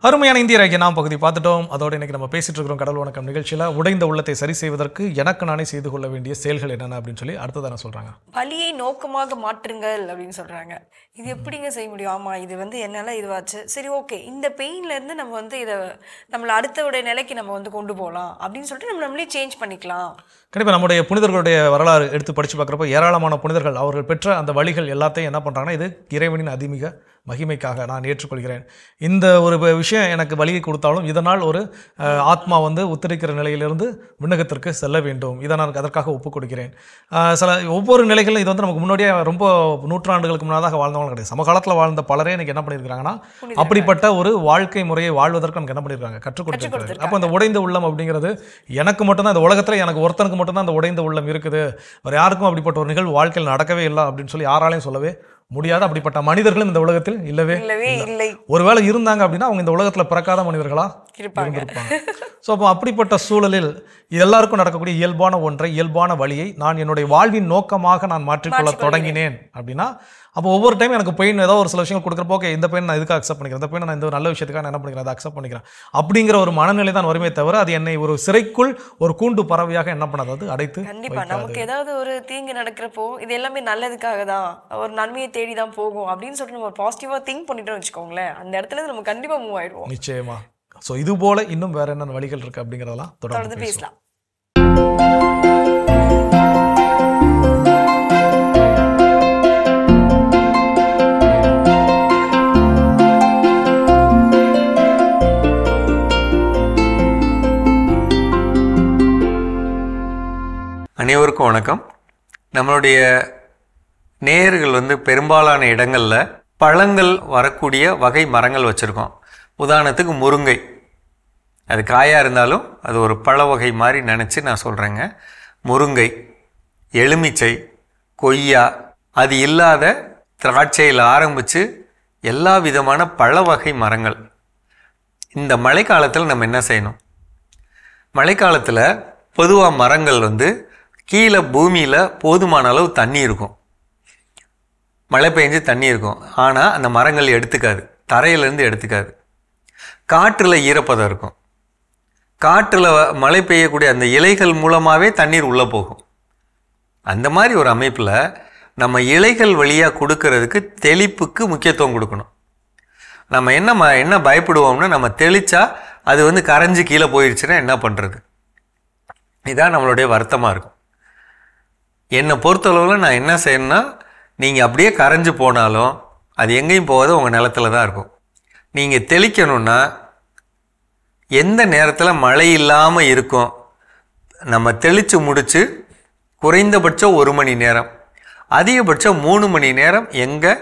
அருமையான இந்திய ஐக்கிய நாம் பகுதி பார்த்துட்டோம். அதோட இன்னைக்கு நம்ம பேசிட்டு இருக்கிறோம் கடல் வணக்கம் நிகழ்ச்சியில் உடைந்த உள்ளத்தை சரி செய்வதற்கு எனக்கு நானே செய்து கொள்ள வேண்டிய செயல்கள் என்னென்ன அப்படின்னு சொல்லி அடுத்ததான சொல்றாங்க. வலியை நோக்கமாக மாற்றுங்கள் அப்படின்னு சொல்றாங்க. இது எப்படிங்க செய்ய முடியும்? ஆமா, இது என்னால இதுவாச்சு, சரி ஓகே, இந்த பெயின்ல இருந்து நம்ம இதை நம்மள அடுத்தவுடைய நிலைக்கு நம்ம கொண்டு போகலாம் அப்படின்னு சொல்லிட்டு நம்மளே சேஞ்ச் பண்ணிக்கலாம். கண்டிப்பாக நம்முடைய புனிதர்களுடைய வரலாறு எடுத்து படித்து பார்க்குறப்போ ஏராளமான புனிதர்கள் அவர்கள் பெற்ற அந்த வழிகள் எல்லாத்தையும் என்ன பண்ணுறாங்கன்னா, இது இறைவனின் அதிமிக மகிமைக்காக நான் ஏற்றுக்கொள்கிறேன். இந்த ஒரு விஷயம் எனக்கு வழியை கொடுத்தாலும் இதனால் ஒரு ஆத்மா உத்தரிக்கிற நிலையிலிருந்து விண்ணகத்திற்கு செல்ல வேண்டும், இதை நான் அதற்காக ஒப்புக் கொடுக்கிறேன். சில ஒவ்வொரு நிலைகளும் இது நமக்கு முன்னாடியே ரொம்ப நூற்றாண்டுகளுக்கு முன்னதாக வாழ்ந்தவங்க கிடையாது. சமகாலத்தில் வாழ்ந்த பலரே எனக்கு என்ன பண்ணியிருக்காங்கன்னா, அப்படிப்பட்ட ஒரு வாழ்க்கை முறையை வாழ்வதற்கு நமக்கு என்ன பண்ணியிருக்காங்க, கற்றுக் கொடுத்துருக்காங்க. அப்போ அந்த உடைந்த உள்ளம் அப்படிங்கிறது எனக்கு மட்டும்தான், இந்த உலகத்தில் எனக்கு ஒருத்தனுக்கு மட்டும்தான் அந்த உடைந்த உள்ளம் இருக்குது, வேறு யாருக்கும் அப்படிப்பட்ட ஒரு நிகழ்வு வாழ்க்கையில் நடக்கவே இல்லை அப்படின்னு சொல்லி யாராலையும் சொல்லவே முடியாது. அப்படிப்பட்ட மனிதர்களும் இந்த உலகத்தில் இல்லவே இல்லை. ஒருவேளை இருந்தாங்க அப்படின்னா அவங்க இந்த உலகத்தில் பிறக்காத மனிதர்களா இருந்திருப்பாங்க. ஸோ அப்போ அப்படிப்பட்ட சூழலில் எல்லாருக்கும் நடக்கக்கூடிய இயல்பான ஒன்றை, இயல்பான வழியை நான் என்னுடைய வாழ்வின் நோக்கமாக நான் மாற்றிக்கொள்ள தொடங்கினேன் அப்படின்னா, அப்போ ஒவ்வொரு டைம் எனக்கு பெயின் ஏதோ ஒரு சில விஷயங்கள் கொடுக்குறப்போ, ஓகே இந்த பெயின் நான் இதுக்காக அக்செப்ட் பண்ணிக்கிறேன், இந்த பெயின் நான் இந்த நல்ல விஷயத்துக்காக நான் என்ன பண்ணிக்கிறேன், அதை அக்செப்ட் பண்ணிக்கிறேன் அப்படிங்கிற ஒரு மனநிலை தான் வருமே தவிர அது என்னை ஒரு சிறைக்குள் ஒரு கூண்டு பறவையாக என்ன பண்ணாது அடைத்து. கண்டிப்பா நமக்கு ஏதாவது ஒரு தீங்கு நடக்கிறப்போ இது எல்லாமே நல்லதுக்காக தான், ஒரு நன்மையை தேடி தான் போகும் அப்படின்னு சொல்லிட்டு நம்ம பாசிட்டிவா திங்க் பண்ணிட்டோம்னு வச்சுக்கோங்களேன், அந்த இடத்துல நம்ம கண்டிப்பா மூவ் ஆயிடுவோம். நிச்சயமா. ஸோ இது போல இன்னும் வேற என்ன வழிகள் இருக்கு அப்படிங்கிறதெல்லாம் தொடர்ந்து பேசலாம். அனைவருக்கும் வணக்கம். நம்மளுடைய நேயர்கள் பெரும்பாலான இடங்களில் பழங்கள் வரக்கூடிய வகை மரங்கள் வச்சுருக்கோம். உதாரணத்துக்கு முருங்கை, அது காயாக இருந்தாலும் அது ஒரு பழ வகை மாதிரி நினச்சி நான் சொல்கிறேங்க. முருங்கை, எலுமிச்சை, கொய்யா, அது இல்லாத திராட்சையில் ஆரம்பித்து எல்லா விதமான பழ வகை மரங்கள். இந்த மழைக்காலத்தில் நம்ம என்ன செய்யணும்? மழைக்காலத்தில் பொதுவாக மரங்கள் கீழே பூமியில் போதுமான அளவு தண்ணி இருக்கும், மழை பெஞ்சு தண்ணி இருக்கும். ஆனால் அந்த மரங்கள் எடுத்துக்காது, தரையிலேருந்து எடுத்துக்காது. காற்றில் ஈரப்பதம் இருக்கும், காற்றில் மழை பெய்யக்கூடிய அந்த இலைகள் மூலமாகவே தண்ணீர் உள்ளே போகும். அந்த மாதிரி ஒரு அமைப்பில் நம்ம இலைகள் வழியாக கொடுக்கறதுக்கு தெளிப்புக்கு முக்கியத்துவம் கொடுக்கணும். நம்ம என்ன பயப்படுவோம்னா, நம்ம தெளித்தா அது கரைஞ்சி கீழே போயிடுச்சுன்னா என்ன பண்ணுறது? இதுதான் நம்மளுடைய வருத்தமாக இருக்கும். என்னை பொறுத்தளவில் நான் என்ன செய்யணும்னா, நீங்கள் அப்படியே கரைஞ்சி போனாலும் அது எங்கேயும் போகாது, உங்கள் நிலத்தில் தான் இருக்கும். நீங்கள் தெளிக்கணுன்னா எந்த நேரத்தில் மழை இல்லாமல் இருக்கும், நம்ம தெளித்து முடித்து குறைந்தபட்சம் 1 மணி நேரம், அதிகபட்சம் 3 மணி நேரம் எங்கே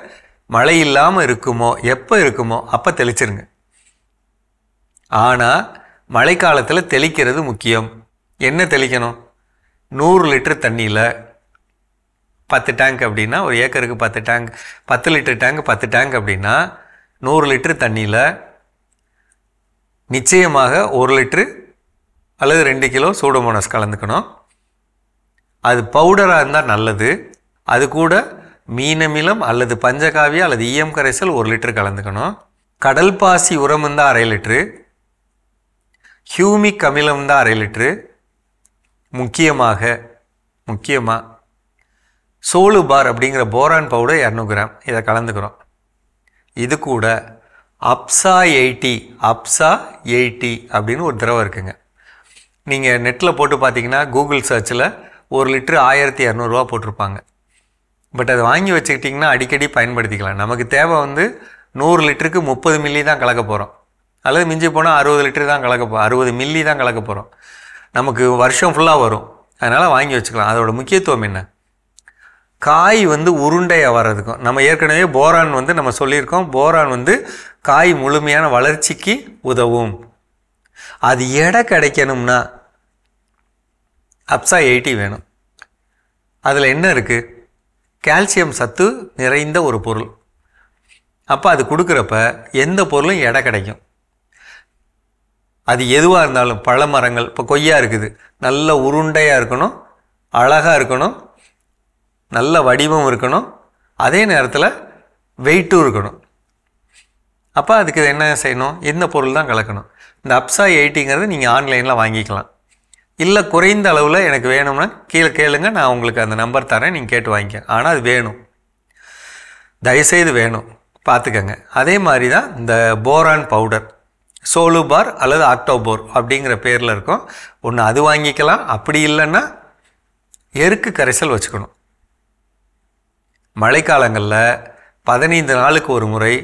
மழை இல்லாமல் இருக்குமோ, எப்போ இருக்குமோ அப்போ தெளிச்சிருங்க. ஆனால் மழைக்காலத்தில் தெளிக்கிறது முக்கியம். என்ன தெளிக்கணும்? 100 லிட்டர் தண்ணியில் 10 டேங்க் அப்படின்னா, ஒரு ஏக்கருக்கு 10 டேங்க், 10 லிட்டர் டேங்க் 10 டேங்க் அப்படின்னா 100 லிட்டர் தண்ணியில் நிச்சயமாக 1 லிட்டரு அல்லது 2 கிலோ சூடோமோனாஸ் கலந்துக்கணும். அது பவுடராக இருந்தால் நல்லது. அது கூட மீனமிலம் அல்லது பஞ்சகாவியா அல்லது ஈயம் கரைசல் 1 லிட்டர் கலந்துக்கணும். கடல் பாசி உரம் இருந்தால் 1/2 லிட்டரு, ஹியூமிக் அமிலம் தான் 1/2 லிட்டரு. முக்கியமாக சோலு பார் அப்படிங்கிற போரான் பவுடர் 200 கிராம் இதை கலந்துக்கிறோம். இது கூட அப்சா 80 அப்படின்னு ஒரு திரவம் இருக்குங்க. நீங்கள் நெட்டில் போட்டு பார்த்தீங்கன்னா கூகுள் சர்ச்சில் 1 லிட்டரு 1200 ரூபா போட்டிருப்பாங்க. பட் அதை வாங்கி வச்சுக்கிட்டிங்கன்னா அடிக்கடி பயன்படுத்திக்கலாம். நமக்கு தேவை 100 லிட்டருக்கு 30 மில்லி தான் கலக்க போகிறோம், அல்லது மிஞ்சி போனால் 60 லிட்டரு தான் 60 மில்லி தான் கலக்க போகிறோம். நமக்கு வருஷம் ஃபுல்லாக வரும், அதனால் வாங்கி வச்சுக்கலாம். அதோட முக்கியத்துவம் என்ன? காய் உருண்டையாக வர்றதுக்கும், நம்ம ஏற்கனவே போரான் நம்ம சொல்லியிருக்கோம், போரான் காய் முழுமையான வளர்ச்சிக்கு உதவும். அது எடை கிடைக்கணும்னா அப்சா 80 வேணும். அதில் என்ன இருக்குது? கால்சியம் சத்து நிறைந்த ஒரு பொருள். அப்போ அது கொடுக்குறப்ப எந்த பொருளும் எடை கிடைக்கும். அது எதுவாக இருந்தாலும், பழ மரங்கள், இப்போ கொய்யா இருக்குது, நல்ல உருண்டையாக இருக்கணும், அழகாக இருக்கணும், நல்ல வடிவம் இருக்கணும், அதே நேரத்தில் வெயிட்டும் இருக்கணும். அப்போ அதுக்கு என்ன செய்யணும், இந்த பொருள் தான் கலக்கணும். இந்த அப்சா 80ங்கிறது நீங்கள் ஆன்லைனில் வாங்கிக்கலாம். இல்லை குறைந்த அளவில் எனக்கு வேணும்னா கீழே கேளுங்க, நான் உங்களுக்கு அந்த நம்பர் தரேன், நீங்கள் கேட்டு வாங்கிக்க. ஆனால் அது வேணும், தயவுசெய்து வேணும், பார்த்துக்கங்க. அதே மாதிரி தான் இந்த போரான் பவுடர், சோலுபார் அல்லது ஆக்டோபோர் அப்படிங்கிற பேரில் இருக்கும். ஒன்று அது வாங்கிக்கலாம், அப்படி இல்லைன்னா எருக்கு கரைசல் வச்சுக்கணும். மழைக்காலங்களில் 15 நாளுக்கு ஒரு முறை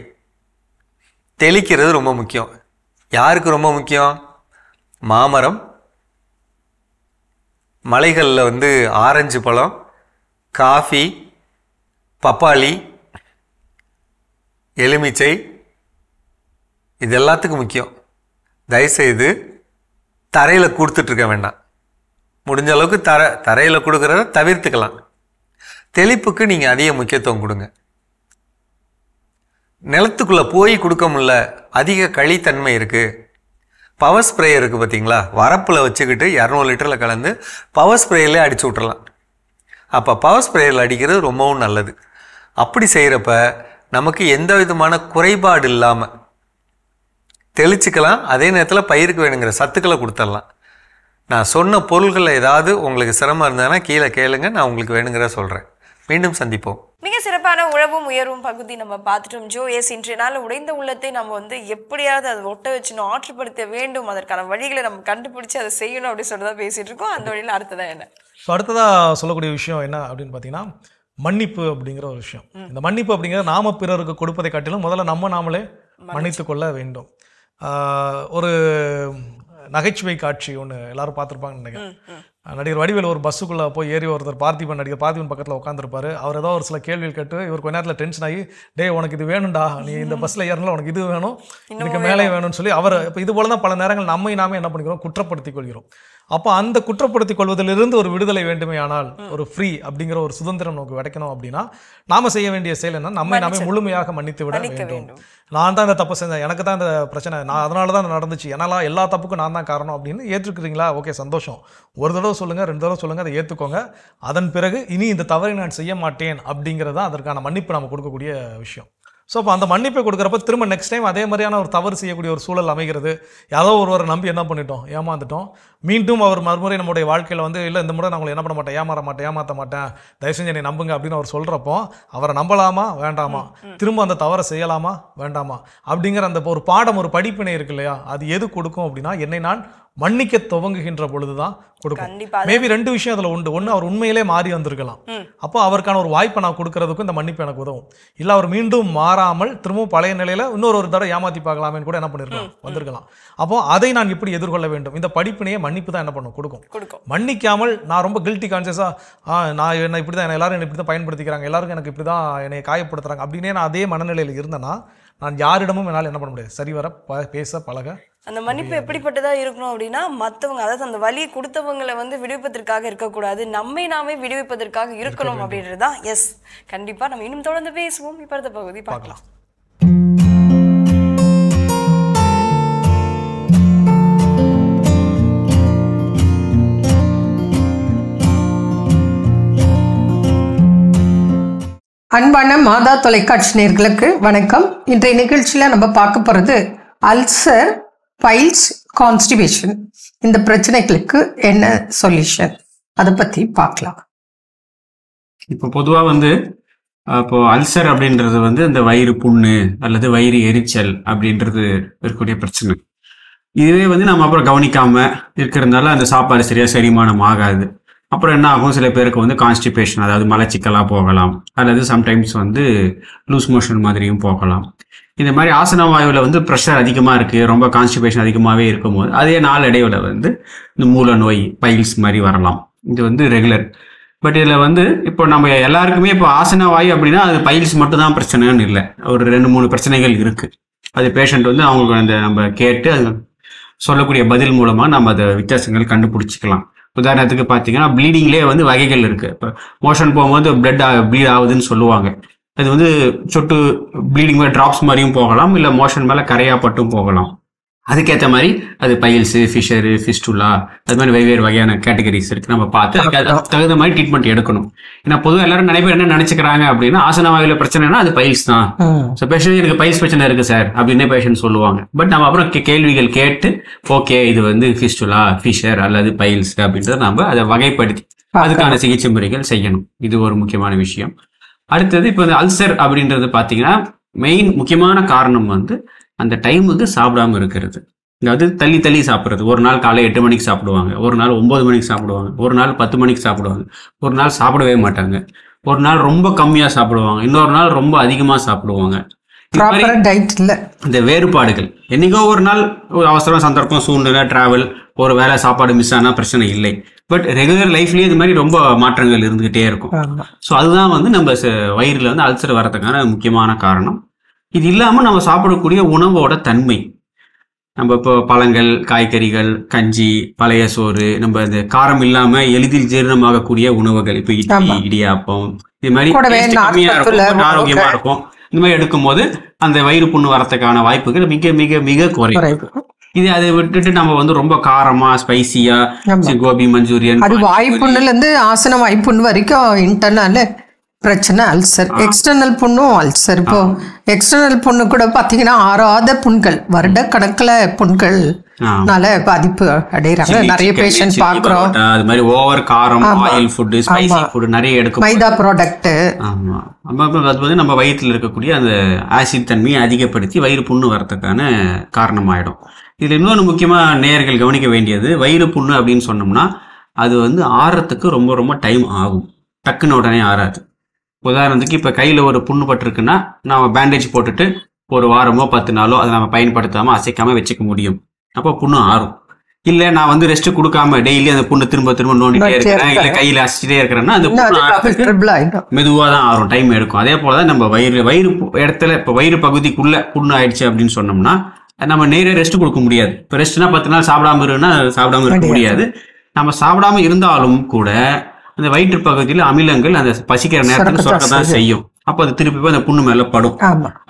தெளிக்கிறது ரொம்ப முக்கியம். யாருக்கு ரொம்ப முக்கியம்? மாமரம், மலைகளில் வந்து ஆரஞ்சு பழம், காஃபி, பப்பாளி, எலுமிச்சை, இது எல்லாத்துக்கும் முக்கியம். தயவுசெய்து தரையில் கொடுத்துட்ருக்க வேண்டாம். முடிஞ்ச அளவுக்கு தரையில் கொடுக்குறத தவிர்த்துக்கலாம். தெளிப்புக்கு நீங்கள் அதிக முக்கியத்துவம் கொடுங்க. நிலத்துக்குள்ளே போய் கொடுக்க முடியல, அதிக களித்தன்மை இருக்குது. பவர் ஸ்ப்ரே இருக்குது பார்த்தீங்களா, வரப்பில் வச்சுக்கிட்டு 200 லிட்டரில் கலந்து பவர் ஸ்ப்ரேயிலே அடித்து விட்றலாம். அப்போ பவர் ஸ்ப்ரேயில் அடிக்கிறது ரொம்பவும் நல்லது. அப்படி செய்கிறப்ப நமக்கு எந்த விதமான குறைபாடு இல்லாமல் தெளிச்சுக்கலாம். அதே நேரத்தில் பயிருக்கு வேணுங்கிற சத்துக்களை கொடுத்துடலாம். நான் சொன்ன பொருள்களில் ஏதாவது உங்களுக்கு சிரமம் இருந்ததுன்னா கீழே கேளுங்க, நான் உங்களுக்கு வேணுங்கிற சொல்கிறேன். மீண்டும் சந்திப்போம். மிக சிறப்பான உழவும் உயர்வும் பகுதி நம்ம பார்த்துட்டோம் ஜோ. இன்றைய நாள் உடைந்த உள்ளத்தை நம்ம வந்து எப்படியாவது அதை ஒட்ட வச்சுணும், ஆற்றுப்படுத்த வேண்டும், அதற்கான வழிகளை நம்ம கண்டுபிடிச்சு அதை செய்யணும் அப்படின்னு சொல்லி தான் பேசிட்டு இருக்கோம். அந்த வழியில் அடுத்ததான் என்ன? ஸோ அடுத்ததாக சொல்லக்கூடிய விஷயம் என்ன அப்படின்னு பார்த்தீங்கன்னா, மன்னிப்பு அப்படிங்கிற ஒரு விஷயம். இந்த மன்னிப்பு அப்படிங்கிறது நாம பிறருக்கு கொடுப்பதை காட்டிலும் முதல்ல நாமளே மன்னித்து கொள்ள வேண்டும். ஒரு நகைச்சுவை காட்சி ஒன்று எல்லாரும் பார்த்துருப்பாங்கன்னு நினைக்கிறேன். நடிகர் வடிவேல் ஒரு பஸ்ஸுக்குள்ளே போய் ஏறி ஒருத்தர் பார்த்திபன் பக்கத்தில் உட்காந்துருப்பாரு. அவர் ஏதோ ஒரு சில கேள்விகள் கேட்டு இவர் கொஞ்ச நேரத்தில் டென்ஷன் ஆகி, டே உனக்கு இது வேணும்டா, நீ இந்த பஸ்ஸில் ஏறல, உனக்கு இது வேணும், எனக்கு மேலே வேணும்னு சொல்லி அவர் இப்போ இது போல தான் பல நேரங்கள் நாமே என்ன பண்ணிக்கிறோம், குற்றப்படுத்திக் கொள்கிறோம். அப்போ அந்த குற்றப்படுத்திக் கொள்வதிலிருந்து ஒரு விடுதலை வேண்டுமே ஆனால், ஒரு ஃப்ரீ அப்படிங்கிற ஒரு சுதந்திரம் நமக்கு கிடைக்கணும் அப்படின்னா நாம செய்ய வேண்டிய செயல் என்ன, நாமே முழுமையாக மன்னித்து விட வேண்டும். நான் தான் இந்த தப்பு செஞ்சேன், எனக்கு தான் இந்த பிரச்சனை, நான் அதனால தான் நடந்துச்சு, என்னால் எல்லா தப்புக்கும் நான் தான் காரணம் அப்படின்னு ஏற்றுக்கிறீங்களா? ஓகே, சந்தோஷம். ஒரு தடவை சொல்லுங்க, 2 தடவை சொல்லுங்க, அதை ஏற்றுக்கோங்க. அதன் பிறகு இனி இந்த தவறை நான் செய்ய மாட்டேன் அப்படிங்கிறது தான் அதற்கான மன்னிப்பு நம்ம கொடுக்கக்கூடிய விஷயம். ஸோ அப்போ அந்த மன்னிப்பை கொடுக்குறப்ப திரும்ப நெக்ஸ்ட் டைம் அதே மாதிரியான ஒரு தவறு செய்யக்கூடிய ஒரு சூழல் அமைகிறது. யாரோ ஒருவரை நம்பி என்ன பண்ணிட்டோம், ஏமாந்துட்டோம். மீண்டும் அவர் மறுமுறை நம்முடைய வாழ்க்கையில் வந்து இல்லை இந்த முறை நான் உங்களை என்ன பண்ண மாட்டேன், ஏமாற்ற மாட்டேன், தயவு செஞ்சு என்னை நம்புங்க அப்படின்னு அவர் சொல்கிறப்போ அவரை நம்பலாமா வேண்டாமா, திரும்ப அந்த தவறை செய்யலாமா வேண்டாமா அப்படிங்கிற அந்த ஒரு பாடம், ஒரு படிப்பினை இருக்கு இல்லையா, அது எது கொடுக்கும் அப்படின்னா, என்னை நான் மன்னிக்க துவங்குகின்ற பொழுதுதான் கொடுக்கும். மேபி 2 விஷயம் அதில் உண்டு. ஒன்று, அவர் உண்மையிலே மாறி வந்திருக்கலாம். அப்போ அவருக்கான ஒரு வாய்ப்பை நான் கொடுக்கறதுக்கும் இந்த மன்னிப்பு எனக்கு உதவும். இல்லை அவர் மீண்டும் மாறாமல் திரும்பவும் பழைய நிலையில இன்னொரு தடவை ஏமாத்தி பார்க்கலாமேன்னு கூட என்ன பண்ணிருக்கலாம், வந்திருக்கலாம். அப்போ அதை நான் எப்படி எதிர்கொள்ள வேண்டும், இந்த படிப்பினையே மன்னிப்பு தான் என்ன பண்ணும், கொடுக்கும். மன்னிக்காமல் நான் ரொம்ப கில்ட்டி கான்சியஸா நான் என்ன இப்படி தான், எல்லாரும் என்ன இப்படி தான் பயன்படுத்திக்கிறாங்க, எல்லாருக்கும் எனக்கு இப்படி தான் என்னை காயப்படுத்துறாங்க அப்படின்னே நான் அதே மனநிலையில் இருந்தேன்னா நான் யாரிடமும் என்னால் என்ன பண்ண முடியாது, சரிவர பேச பழக. அந்த மன்னிப்பு எப்படிப்பட்டதா இருக்கணும் அப்படின்னா, மற்றவங்க, அதாவது அந்த வலியை கொடுத்தவங்களை வந்து விடுவிப்பதற்காக இருக்கக்கூடாது, நாமே விடுவிப்பதற்காக இருக்கணும் அப்படின்றதுதான். எஸ், கண்டிப்பா நம்ம இன்னும் தொடர்ந்து பேசுவோம். இப்ப அடுத்த பகுதி பார்க்கலாம். அன்பான மாதா தொலைக்காட்சி நேயர்களுக்கு வணக்கம். இன்றைய நிகழ்ச்சியில நம்ம பார்க்க போறது அல்சர், பைல்ஸ், கான்ஸ்டிபேஷன், இந்த பிரச்சனைகளுக்கு என்ன சொல்யூஷன், அதை பத்தி பார்க்கலாம். இப்போ பொதுவாக வந்து இப்போ அல்சர் அப்படின்றது வந்து இந்த வயிறு புண்ணு அல்லது வயிறு எரிச்சல் அப்படின்றது இருக்கக்கூடிய பிரச்சனை. இதுவே வந்து நம்ம அப்புறம் கவனிக்காம இருக்கிறதுனால அந்த சாப்பாடு சரியா செரிமானம் ஆகாது. அப்புறம் என்ன ஆகும், சில பேருக்கு வந்து கான்ஸ்டிபேஷன், அதாவது மலச்சிக்கலாக போகலாம், அல்லது சம்டைம்ஸ் வந்து லூஸ் மோஷன் மாதிரியும் போகலாம். இந்த மாதிரி ஆசன வாயுவில் வந்து ப்ரெஷர் அதிகமாக இருக்குது, ரொம்ப கான்ஸ்டிபேஷன் அதிகமாகவே இருக்கும்போது அதே நாளடைவில் வந்து இந்த மூல நோய், பைல்ஸ் மாதிரி வரலாம். இது வந்து ரெகுலர். பட் இதில் வந்து இப்போ நம்ம எல்லாருக்குமே இப்போ ஆசன வாயு அப்படின்னா அது பைல்ஸ் மட்டும் தான் பிரச்சனைன்னு இல்லை, ஒரு 2-3 பிரச்சனைகள் இருக்குது. அது பேஷண்ட் வந்து அவங்களுக்கு அந்த நம்ம கேட்டு அது சொல்லக்கூடிய பதில் மூலமாக நம்ம அதை வித்தியாசங்கள் கண்டுபிடிச்சிக்கலாம். உதாரணத்துக்கு பார்த்தீங்கன்னா ப்ளீடிங்லேயே வந்து வகைகள் இருக்குது. இப்போ மோஷன் போகும்போது ப்ளீட் ஆகுதுன்னு சொல்லுவாங்க. அது வந்து சொட்டு ப்ளீடிங் மாதிரி ட்ராப்ஸ் மாதிரியும் போகலாம், இல்லை மோஷன் மேலே கரையாப்பட்டும் போகலாம். அதுக்கேற்ற மாதிரி அது பைல்ஸு, ஃபிஷரு, ஃபிஸ்டுலா, அது மாதிரி வெவ்வேறு வகையான கேட்டகரிஸ் இருக்கு. நம்ம பார்த்து அதுக்கு தகுந்த மாதிரி ட்ரீட்மெண்ட் எடுக்கணும். ஏன்னா பொதுவாக எல்லாரும் நிறைய பேர் என்ன நினைச்சுக்கிறாங்க அப்படின்னா, ஆசன வாயில பிரச்சனைனா அது பைல்ஸ் தான். ஸோ பேஷண்ட் எனக்கு பைல்ஸ் பிரச்சனை இருக்கு சார் அப்படின்னு பேஷண்ட் சொல்லுவாங்க. பட் நம்ம அப்புறம் கேள்விகள் கேட்டு ஓகே இது வந்து ஃபிஸ்டுலா, ஃபிஷர் அல்லது பைல்ஸ் அப்படின்றத நம்ம அதை வகைப்படுத்தி அதுக்கான சிகிச்சை முறைகள் செய்யணும். இது ஒரு முக்கியமான விஷயம். அடுத்தது இப்போ இந்த அல்சர் அப்படின்றது பார்த்தீங்கன்னா மெயின் முக்கியமான காரணம் வந்து அந்த டைமுக்கு சாப்பிடாம இருக்கிறது. அதாவது தள்ளி தள்ளி சாப்பிட்றது. ஒரு நாள் காலை 8 மணிக்கு சாப்பிடுவாங்க, ஒரு நாள் 9 மணிக்கு சாப்பிடுவாங்க, ஒரு நாள் 10 மணிக்கு சாப்பிடுவாங்க, ஒரு நாள் சாப்பிடவே மாட்டாங்க, ஒரு நாள் ரொம்ப கம்மியாக சாப்பிடுவாங்க, இன்னொரு நாள் ரொம்ப அதிகமாக சாப்பிடுவாங்க. இந்த வேறுபாடுகள் என்னைக்கோ ஒரு நாள் ஒரு அவசரம், சந்தர்ப்பம், சூழ்நிலை, டிராவல், ஒரு வேலை, சாப்பாடு மிஸ் ஆனால் பிரச்சனை இல்லை. பட் ரெகுலர் லைஃப்லேயே இது மாதிரி ரொம்ப மாற்றங்கள் இருந்துகிட்டே இருக்கும். ஸோ அதுதான் வந்து நம்ம வயிறில் வந்து அல்சர் வரதுக்கான முக்கியமான காரணம். இது இல்லாமல் நம்ம சாப்பிடக்கூடிய உணவோட தன்மை, நம்ம இப்போ பழங்கள், காய்கறிகள், கஞ்சி, பழைய சோறு, நம்ம இந்த காரம் இல்லாமல் எளிதில் ஜீரணமாகக்கூடிய உணவுகள், இப்போ இட்லி, இடியாப்பம், இது மாதிரி கம்மியாக இருக்கும், ஆரோக்கியமா இருக்கும். இந்த மாதிரி எடுக்கும்போது அந்த வயிறு புண்ணு வரத்துக்கான வாய்ப்புகள் மிக மிக மிக குறையும். இது அதை விட்டுட்டு நம்ம வந்து ரொம்ப காரமா, ஸ்பைசியா, கோபி மஞ்சூரியன், அது வாய்ப்புண்ணுல இருந்து ஆசன வாய்ப்புண்ணு வரைக்கும் இன்டர்னல் பிரச்சனை அல்சர். எக்ஸ்டர்னல் புண்ணும் அல்சர். இப்போ எக்ஸ்டர்னல் புண்ணு கூட பாத்தீங்கன்னா ஆறாத புண்கள், வருட கணக்குல புண்கள்னால பாதிப்பு அடைகிறாங்க. நிறைய பேஷண்ட் பாக்குறோம். அது மாதிரி ஓவர் காரம், ஆயில் ஃபுட், ஸ்பைசி ஃபுட் நிறைய எடுக்கும், மைதா ப்ராடக்ட். ஆமா, அது வந்து நம்ம வயிற்றுல இருக்கக்கூடிய அந்த ஆசிட் தன்மையை அதிகப்படுத்தி வயிறு புண்ணு வரதுக்கான காரணமாயிடும். இதுல இன்னொன்று முக்கியமா நேயர்கள் கவனிக்க வேண்டியது, வயிறு புண்ணு அப்படின்னு சொன்னோம்னா அது வந்து ஆறத்துக்கு ரொம்ப ரொம்ப டைம் ஆகும், டக்குன்னு உடனே ஆறாது. உதாரணத்துக்கு இப்போ கையில் ஒரு புண்ணு பட்டிருக்குன்னா நம்ம பேண்டேஜ் போட்டுட்டு ஒரு வாரமோ 10 நாளோ அதை நம்ம பயன்படுத்தாமல் அசைக்காமல் வச்சுக்க முடியும். அப்போ புண்ணு ஆறும். இல்லை நான் வந்து ரெஸ்ட் கொடுக்காம டெய்லி அந்த புண்ணு திரும்ப திரும்ப நோண்டிட்டே இருக்கிறேன், இல்லை கையில் அசிச்சிட்டே இருக்கிறேன்னா அந்த புண்ணு மெதுவாக தான் ஆறும், டைம் எடுக்கும். அதே போல தான் நம்ம வயிறு இடத்துல இப்போ வயிறு பகுதிக்குள்ள புண்ணு ஆயிடுச்சு அப்படின்னு சொன்னோம்னா நம்ம நேரே ரெஸ்ட் கொடுக்க முடியாது. இப்போ ரெஸ்ட்னா 10 நாள் சாப்பிடாம இருக்குன்னா சாப்பிடாம இருக்க முடியாது. நம்ம சாப்பிடாம இருந்தாலும் கூட அந்த வயிற்று பகுதியில் அமிலங்கள் அந்த பசிக்கிற நேரத்துக்கு சுரக்கத்தான் செய்யும். அப்போ அது திருப்பி போய் அந்த புண்ணு மேல படும்.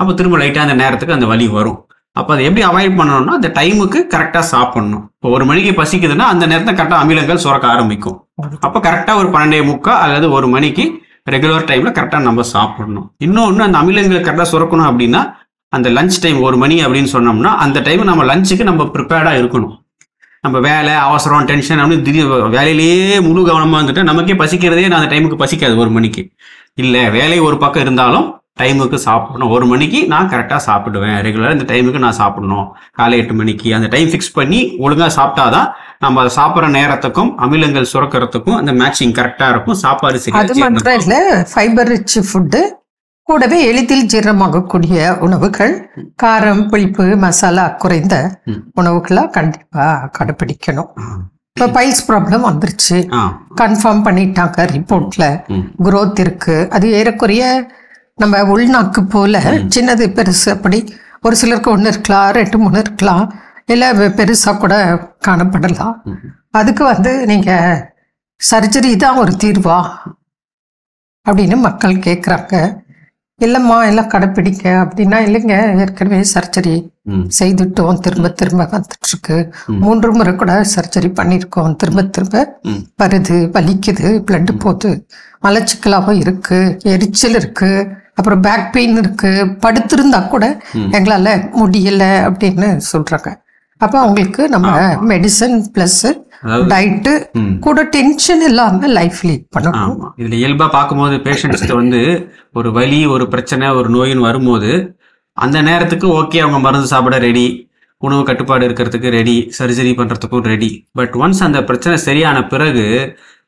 அப்போ திரும்ப லைட்டா அந்த நேரத்துக்கு அந்த வலி வரும். அப்போ அதை எப்படி அவாய்ட் பண்ணணும்னா அந்த டைமுக்கு கரெக்டா சாப்பிடணும். இப்போ 1 மணிக்கு பசிக்குதுன்னா அந்த நேரத்தை கரெக்டா அமிலங்கள் சுரக்க ஆரம்பிக்கும். அப்போ கரெக்டா ஒரு 12:45 அல்லது 1 மணிக்கு ரெகுலர் டைம்ல கரெக்டா நம்ம சாப்பிடணும். இன்னொன்னு அந்த அமிலங்கள் கரெக்டா சுரக்கணும் அப்படின்னா அந்த லஞ்ச் டைம் 1 மணி அப்படின்னு சொன்னோம்னா அந்த டைம் நம்ம லஞ்சுக்கு நம்ம ப்ரிப்பேர்டா இருக்கணும். நம்ம வேலை, அவசரம், டென்ஷன் அப்படின்னு திடீர் வேலையிலேயே முழு கவனமாக இருந்துட்டு நமக்கே பசிக்கிறதே அந்த டைமுக்கு பசிக்காது 1 மணிக்கு. இல்லை வேலை ஒரு பக்கம் இருந்தாலும் டைமுக்கு சாப்பிடணும். 1 மணிக்கு நான் கரெக்டாக சாப்பிடுவேன், ரெகுலராக இந்த டைமுக்கு நான் சாப்பிடணும், காலை 8 மணிக்கு அந்த டைம் ஃபிக்ஸ் பண்ணி ஒழுங்காக சாப்பிட்டாதான் நம்ம அதை சாப்பிட்ற நேரத்துக்கும் அமிலங்கள் சுரக்கிறதுக்கும் அந்த மேட்சிங் கரெக்டாக இருக்கும். சாப்பாடு சரி. அது மாத்திரம் இல்லை, ஃபைபர் ரிச் ஃபுட்டு கூடவே எளிதில் ஜீரணமாகக்கூடிய உணவுகள், காரம், புளிப்பு, மசாலா குறைந்த உணவுகளா கண்டிப்பா கடைபிடிக்கணும். இப்போ பைல்ஸ் ப்ராப்ளம் வந்துருச்சு, கன்ஃபார்ம் பண்ணிட்டாங்க ரிப்போர்ட்ல, குரோத் இருக்கு. அது ஏறக்குறைய நம்ம உள்நாக்கு போல சின்னது பெருசு அப்படி ஒரு சிலருக்கு 1 இருக்கலாம், 2, 3 இருக்கலாம், இல்லை பெருசா கூட காணப்படலாம். அதுக்கு வந்து நீங்க சர்ஜரி தான் ஒரு தீர்வா அப்படின்னு மக்கள் கேட்குறாங்க. இல்லைம்மா எல்லாம் கடைப்பிடிக்க அப்படின்னா, இல்லைங்க ஏற்கனவே சர்ஜரி செய்துட்டோம், திரும்ப திரும்ப வந்துட்டு இருக்கு, 3 முறை கூட சர்ஜரி பண்ணியிருக்கோம், திரும்ப திரும்ப வருது, வலிக்குது, பிளட் போகுது, மலச்சிக்கலாகவும் இருக்கு, எரிச்சல் இருக்கு, அப்புறம் பேக் பெயின் இருக்கு, படுத்திருந்தா கூட எங்களால முடியல அப்படின்னு சொல்றாங்க. அப்போ அவங்களுக்கு நம்ம மெடிசன் பிளஸ் டயட்டு கூட டென்ஷன் இல்லாம லைஃப் லீட் பண்ணணும். இதுல இயல்பா பார்க்கும்போது பேஷண்ட்ஸ்க்கு வந்து ஒரு வலி, ஒரு பிரச்சனை, ஒரு நோயின்னு வரும்போது அந்த நேரத்துக்கு ஓகே அவங்க மருந்து சாப்பிட ரெடி, உணவு கட்டுப்பாடு இருக்கிறதுக்கு ரெடி, சர்ஜரி பண்றதுக்கும் ரெடி. பட் ஒன்ஸ் அந்த பிரச்சனை சரியான பிறகு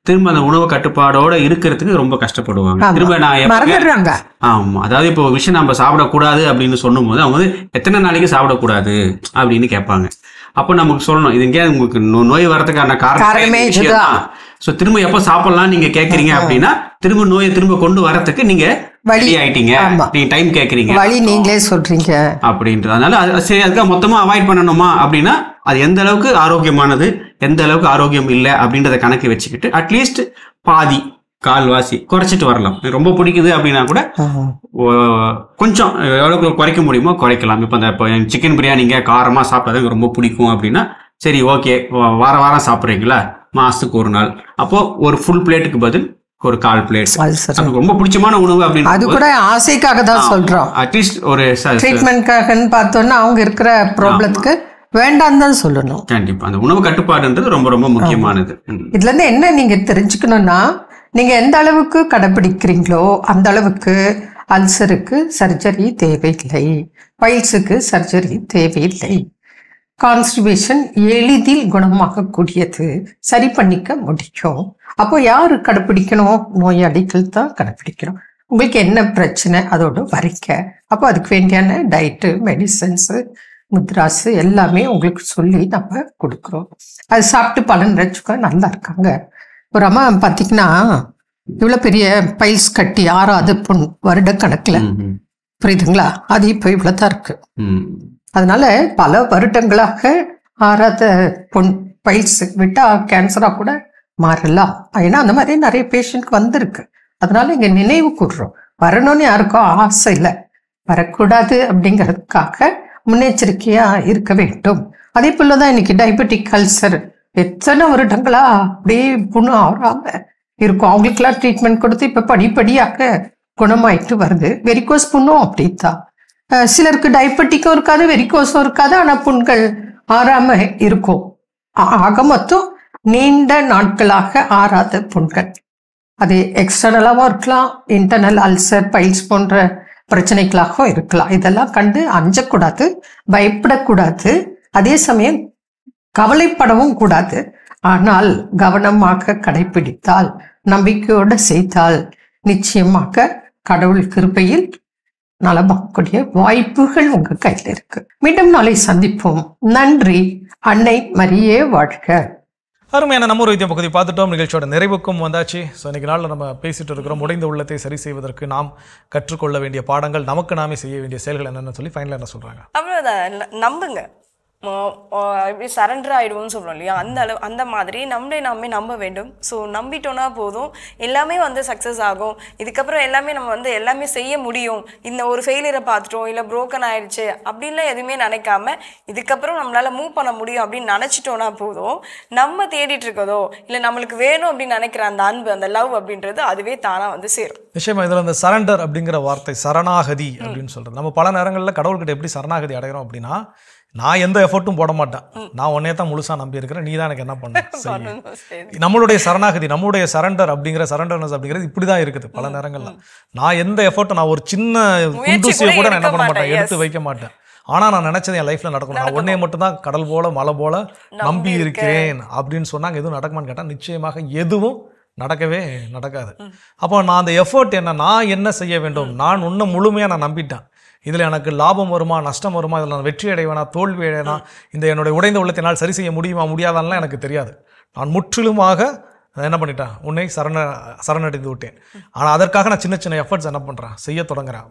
திரும்ப அந்த உணவு கட்டுப்பாடோட இருக்கிறதுக்கு ரொம்ப கஷ்டப்படுவாங்க. திரும்ப நான் ஆமா, அதாவது இப்போ ஒரு விஷயம் நம்ம சாப்பிடக்கூடாது அப்படின்னு சொல்லும் போது அவங்க வந்து எத்தனை நாளைக்கு சாப்பிடக்கூடாது அப்படின்னு கேட்பாங்க. அப்போ நமக்கு சொல்லணும், இது எங்கேயாவது உங்களுக்கு நோய் வரதுக்கான காரணமே விஷயம். ஸோ திரும்ப எப்போ சாப்பிடலாம் நீங்க கேட்குறீங்க அப்படின்னா திரும்ப நோயை திரும்ப கொண்டு வரதுக்கு நீங்க வழி ஆயிட்டீங்க, நீங்க டைம் கேட்குறீங்க, வழி நீங்களே சொல்றீங்க அப்படின்றதுனால சரி அதுக்காக மொத்தமா அவாய்ட் பண்ணணுமா அப்படின்னா அது எந்த அளவுக்கு ஆரோக்கியமானது, எந்த அளவுக்கு ஆரோக்கியம் இல்லை அப்படின்றத கணக்கு வச்சுக்கிட்டு அட்லீஸ்ட் பாதி கால்வாசி குறைச்சிட்டு வரலாம். ரொம்ப பிடிக்குது அப்படின்னா கூட கொஞ்சம் எவ்வளவு குறைக்க முடியுமோ குறைக்கலாம். இப்போ சிக்கன் பிரியாணிங்க காரமாக சாப்பிட்டா எனக்கு ரொம்ப பிடிக்கும் அப்படின்னா சரி ஓகே, வாரம் சாப்பிட்றீங்களா, மாசத்துக்கு ஒரு நாள், அப்போ ஒரு ஃபுல் பிளேட்டுக்கு பதில் ஒரு 1/4 பிளேட் ரொம்ப பிடிச்சமான உணவு அப்படின்னு அது கூட ஆசைக்காக தான் சொல்றோம். அட்லீஸ்ட் ஒரு ட்ரீட்மெண்ட்காகன்னு பார்த்தோம்னா அவங்க இருக்கிற ப்ராப்ளத்துக்கு வேண்டாம் தான் சொல்லணும். கண்டிப்பா அந்த உணவு கட்டுப்பாடுன்றது ரொம்ப ரொம்ப முக்கியமானது. இதுல இருந்து என்ன நீங்க தெரிஞ்சுக்கணும்னா, நீங்க எந்த அளவுக்கு கடைபிடிக்கிறீங்களோ அந்த அளவுக்கு அல்சருக்கு சர்ஜரி தேவையில்லை, பைல்ஸுக்கு சர்ஜரி தேவையில்லை. கான்ஸ்டிபேஷன் எளிதில் குணமாகக்கூடியது, சரி பண்ணிக்க முடியும். அப்போ யாரு கடைப்பிடிக்கணும்? நோயாளிகள் தான் கடைப்பிடிக்கணும். உங்களுக்கு என்ன பிரச்சனை அதோட வரைக்க, அப்போ அதுக்கு வேண்டியான டயட்டு, மெடிசன்ஸு, முத்ராஸு எல்லாமே உங்களுக்கு சொல்லி நம்ம கொடுக்குறோம். அது சாப்பிட்டு பலன் வச்சுக்க நல்லா இருக்காங்க. ஒரு அம்மா பார்த்தீங்கன்னா இவ்வளோ பெரிய பைல்ஸ் கட்டி 6வது பொண்ணு வருடக்கணக்கில், புரியுதுங்களா? அது இப்போ இவ்வளோ தான் இருக்கு. அதனால பல வருடங்களாக 6வது பொண் பைல்ஸ் விட்டா கேன்சராக கூட மாறலாம். ஏன்னா அந்த மாதிரி நிறைய பேஷண்ட்க்கு வந்திருக்கு. அதனால இங்கே நினைவு கூடுறோம். வரணும்னு யாருக்கும் ஆசை இல்லை, வரக்கூடாது அப்படிங்கிறதுக்காக முன்னெச்சரிக்கையா இருக்க வேண்டும். அதே போலதான் இன்னைக்கு டயபெட்டிக் அல்சர் எத்தனை வருடங்களா அப்படியே புண்ணு ஆறாம இருக்கும். அவங்களுக்கெல்லாம் ட்ரீட்மெண்ட் கொடுத்து இப்ப படிப்படியாக குணமாயிட்டு வருது. வெரிகோஸ் புண்ணும் அப்படித்தான். சிலருக்கு டயபெட்டிக்கும் இருக்காது, வெரிகோஸும் இருக்காது, ஆனா புண்கள் ஆறாம இருக்கும். ஆக மொத்தம் நீண்ட நாட்களாக ஆறாத புண்கள். அது எக்ஸ்டர்னலாகவும் இருக்கலாம், இன்டர்னல் அல்சர், பைல்ஸ் போன்ற பிரச்சனைகளாகவும் இருக்கலாம். இதெல்லாம் கண்டு அஞ்சக்கூடாது, பயப்படக்கூடாது, அதே சமயம் கவலைப்படவும் கூடாது. ஆனால் கவனமாக கடைபிடித்தால், நம்பிக்கையோடு செய்தால் நிச்சயமாக கடவுள் கிருபையில் நலமாகக்கூடிய வாய்ப்புகள் உங்க கையில் இருக்கு. மீண்டும் நாளை சந்திப்போம். நன்றி. அன்னை மரியே வாழ்க. அருமையான நம்ம ஒரு வைத்தியம் பகுதி பார்த்துட்டோம். நிகழ்ச்சியோட நிறைவுக்கும் வந்தாச்சு. ஸோ இன்னைக்கு நாளில் நம்ம பேசிட்டு இருக்கிறோம், உடைந்த உள்ளத்தை சரி செய்வதற்கு நாம் கற்றுக்கொள்ள வேண்டிய பாடங்கள், நமக்கு நாமே செய்ய வேண்டிய செயல்கள் என்னென்னு சொல்லி ஃபைனலாக என்ன சொல்கிறாங்க? அவ்வளோதான். நம்புங்க, எப்படி சரண்டர் ஆகிடுவோம்னு சொல்கிறோம் இல்லையா, அந்த மாதிரி நம்மளே நாமே நம்ப வேண்டும். ஸோ நம்பிட்டோன்னா போதும், எல்லாமே சக்ஸஸ் ஆகும். இதுக்கப்புறம் எல்லாமே நம்ம எல்லாமே செய்ய முடியும். இந்த ஒரு ஃபெயிலியரை பார்த்துட்டோம், இல்லை புரோக்கன் ஆயிடுச்சு அப்படின்லாம் எதுவுமே நினைக்காம இதுக்கப்புறம் நம்மளால் மூவ் பண்ண முடியும் அப்படின்னு நினச்சிட்டோன்னா போதும். நம்ம தேடிட்டு இருக்கதோ இல்லை நம்மளுக்கு வேணும் அப்படின்னு நினைக்கிற அந்த அன்பு, அந்த லவ் அப்படின்றது அதுவே தானாக சேரும். நிச்சயமா இதில் அந்த சரண்டர் அப்படிங்கிற வார்த்தை, சரணாகதி அப்படின்னு சொல்கிறது. நம்ம பல நேரங்களில் கடவுள்கிட்ட எப்படி சரணாகதி அடைகிறோம் அப்படின்னா, நான் எந்த எஃபர்ட்டும் போட மாட்டேன், நான் உன்னையே தான் முழுசாக நம்பி இருக்கிறேன், நீ தான் எனக்கு என்ன பண்ண. நம்மளுடைய சரணாகதி, நம்மளுடைய சரண்டர் அப்படிங்கிற சரண்டர்னஸ் அப்படிங்கிறது இப்படி தான் இருக்குது பல நேரங்களில். நான் எந்த எஃபர்ட்டும், நான் ஒரு சின்ன குண்டூசியை கூட நான் என்ன பண்ண மாட்டேன், எடுத்து வைக்க மாட்டேன். ஆனால் நான் நினச்சது என் லைஃப்பில் நடக்கணும். நான் உன்னைய மட்டும் தான் கடல் போல மலை போல நம்பி இருக்கிறேன் அப்படின்னு சொன்னாங்க. எதுவும் நடக்குமான்னு கேட்டால் நிச்சயமாக எதுவும் நடக்கவே நடக்காது. அப்போ நான் அந்த எஃபர்ட் என்ன, நான் என்ன செய்ய வேண்டும், நான் இன்னும் முழுமையாக நான் நம்பிட்டேன், இதில் எனக்கு லாபம் வருமா நஷ்டம் வருமா, இதில் நான் வெற்றி அடைவேனா தோல்வி அடைவேனா, இந்த என்னுடைய உடைந்த உள்ளத்தினால் சரி செய்ய முடியுமா முடியாதான்லாம் எனக்கு தெரியாது. நான் முற்றிலுமாக என்ன பண்ணிட்டேன், உன்னை சரணடைந்து விட்டேன். ஆனால் அதற்காக நான் சின்ன சின்ன எஃபர்ட்ஸ் என்ன பண்ணுறேன், செய்ய தொடங்குறேன்.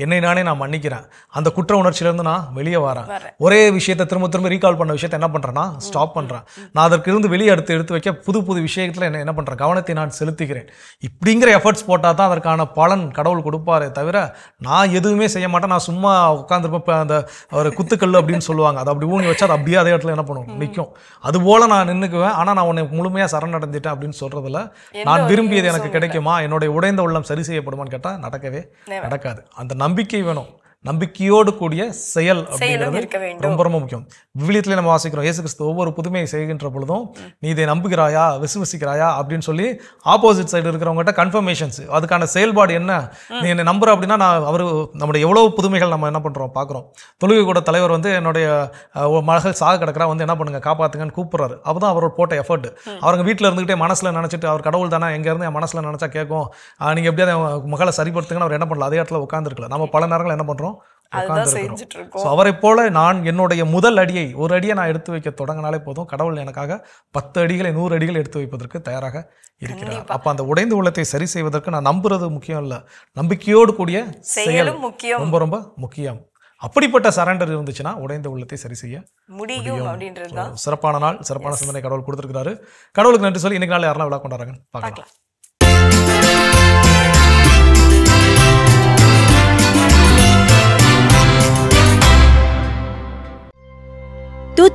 என்னை நானே நான் மன்னிக்கிறேன், அந்த குற்ற உணர்ச்சியிலேருந்து நான் வெளியே வரேன். ஒரே விஷயத்தை திரும்ப திரும்ப ரீகால் பண்ண விஷயத்தை என்ன பண்ணுறேன்னா ஸ்டாப் பண்ணுறேன். நான் அதற்கு இருந்து வெளியே எடுத்து வைக்க புது புது விஷயத்தில் என்ன பண்ணுறேன், கவனத்தை நான் செலுத்துகிறேன். இப்படிங்கிற எஃபர்ட்ஸ் போட்டால் தான் அதற்கான பலன் கடவுள் கொடுப்பாரே தவிர நான் எதுவுமே செய்ய மாட்டேன். நான் சும்மா உட்காந்துருப்பேன், அந்த ஒரு குத்துக்கல் அப்படின்னு சொல்லுவாங்க, அதை அப்படி ஊங்கி வச்சா அது அப்படியே அதே இடத்துல என்ன பண்ணுவோம் நிற்கும். அதுபோல் நான் நின்றுக்குவேன். ஆனால் நான் உன்னை முழுமையாக சரணடைந்துட்டேன் அப்படின்னு சொல்றதுல நான் விரும்பியது எனக்கு கிடைக்குமா, என்னுடைய உடைந்த உள்ளம் சரி செய்யப்படுமான்னு கேட்டா நடக்கவே நடக்காது. அந்த நம்பிக்கை வேணும். நம்பிக்கையோடு கூடிய செயல் அப்படிங்கிறது ரொம்ப ரொம்ப முக்கியம். விவிலியத்திலே நம்ம வாசிக்கிறோம், இயேசு கிறிஸ்து ஒவ்வொரு புதுமையை செய்கின்ற பொழுதும் நீ இதை நம்புகிறாயா விசுவசிக்கிறாயா அப்படின்னு சொல்லி ஆப்போசிட் சைடு இருக்கிறவங்ககிட்ட கன்ஃபர்மேஷன்ஸ், அதுக்கான செயல்பாடு என்ன, நீ என்னை நம்புற அப்படின்னா நான் நம்முடைய எவ்வளவு புதுமைகள் நம்ம என்ன பண்ணுறோம் பார்க்குறோம். தொழுகை கூட தலைவர் என்னுடைய மகள் சாக கிடக்கிறா, என்ன பண்ணுங்க காப்பாற்றுங்கன்னு கூப்பிட்றாரு. அப்போதான் அவர் போட்ட எஃபர்ட். அவங்க வீட்டில் இருந்துகிட்டே மனசில் நினச்சிட்டு அவர் கடவுள் தானே, எங்கேருந்து என் மனசில் நினச்சா கேட்கும், நீங்கள் எப்படியாவது மகளை சரிப்படுத்துங்கன்னு அவர் என்ன பண்ணல, அதே இடத்துல உட்காந்துருக்கல. நம்ம பல நேரங்கள் என்ன பண்ணுறோம், அவரை போல நான் என்னுடைய முதல் அடியை, ஒரு அடியை நான் எடுத்து வைக்க தொடங்கினாலே போதும், கடவுள் எனக்காக 10 அடிகளை 100 அடிகள் எடுத்து வைப்பதற்கு தயாராக இருக்கிறார். அப்ப அந்த உடைந்த உள்ளத்தை சரி செய்வதற்கு நான் நம்புறது முக்கியம் இல்ல, நம்பிக்கையோடு கூடிய செயல் ரொம்ப ரொம்ப முக்கியம். அப்படிப்பட்ட சரண்டர் இருந்துச்சுன்னா உடைந்த உள்ளத்தை சரி செய்ய முடியும் அப்படின்றது. சிறப்பான நாள், சிறப்பான சிந்தனை கடவுள் கொடுத்திருக்கிறாரு. கடவுளுக்கு நன்றி சொல்லி இன்னைக்கு நாள் யாரெல்லாம் விழா கொண்டாடுறாங்கன்னு பார்க்கலாம்.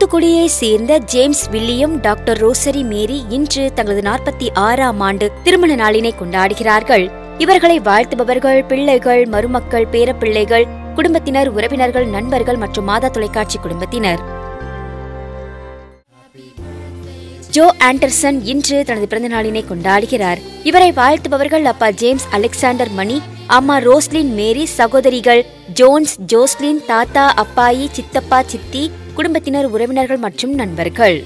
தூத்துக்குடியை சேர்ந்த ஜேம்ஸ் வில்லியம், டாக்டர் ரோசரி மேரி இன்று தங்களது 46ஆம் ஆண்டு திருமண நாளினை கொண்டாடுகிறார்கள். இவர்களை வாழ்த்துபவர்கள் பிள்ளைகள், மருமக்கள், பேரப்பிள்ளைகள், குடும்பத்தினர், உறவினர்கள், நண்பர்கள் மற்றும் மாதா தொலைக்காட்சி குடும்பத்தினர். ஜோ ஆண்டர்சன் இன்று தனது பிறந்த நாளினை கொண்டாடுகிறார். இவரை வாழ்த்துபவர்கள் அப்பா ஜேம்ஸ் அலெக்சாண்டர் மணி, அம்மா ரோஸ்லின் மேரி, சகோதரிகள் ஜோன்ஸ், ஜோஸ்லின், தாத்தா, அப்பாயி, சித்தப்பா, சித்தி, குடும்பத்தினர், உறவினர்கள் மற்றும் நண்பர்கள்.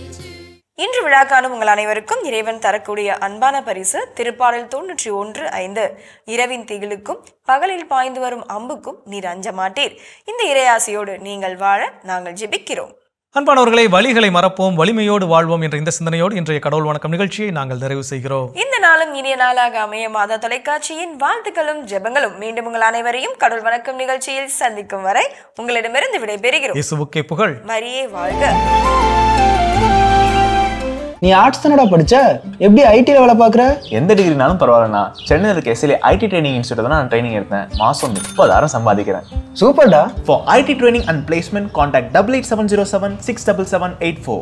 இன்று விழா காணும் உங்கள் அனைவருக்கும் இறைவன் தரக்கூடிய அன்பான பரிசு திருப்பாடல் 91:5. இரவின் திகிலுக்கும் பகலில் பாய்ந்து வரும் அம்புக்கும் நீர் அஞ்ச மாட்டீர். இந்த இறையாசையோடு நீங்கள் வாழ நாங்கள் ஜெபிக்கிறோம். அன்பானவர்களை, வலிகளை மறப்போம், வலிமையோடு வாழ்வோம் என்ற இந்த சிந்தனையோடு இன்றைய கடவுள் வணக்கம் நிகழ்ச்சியை நாங்கள் நிறைவு செய்கிறோம். இந்த நாளும் இனிய நாளாக அமைய மாதா தொலைக்காட்சியின் வாழ்த்துக்களும் ஜெபங்களும். மீண்டும் உங்கள் அனைவரையும் கடவுள் வணக்கம் நிகழ்ச்சியில் சந்திக்கும் வரை உங்களிடமிருந்து விடைபெறுகிறோம். இயேசுவுக்கே புகழ். மரியே வாழ்க. நீ ஆர்ட்ஸ் தானடா படிச்ச, எப்படி ஐடில வேலை பார்க்குற? எந்த டிகிரினாலும் பரவாயில்லண்ணா. சென்னையில் இருக்க எஸ்எல்ஏ ஐடி ட்ரைனிங் இன்ஸ்டியூட் தான் நான் ட்ரைனிங் எடுத்தேன். மாதம் 30,000 சம்பாதிக்கிறேன். சூப்பர்டா. For IT training and placement, contact 8870767784.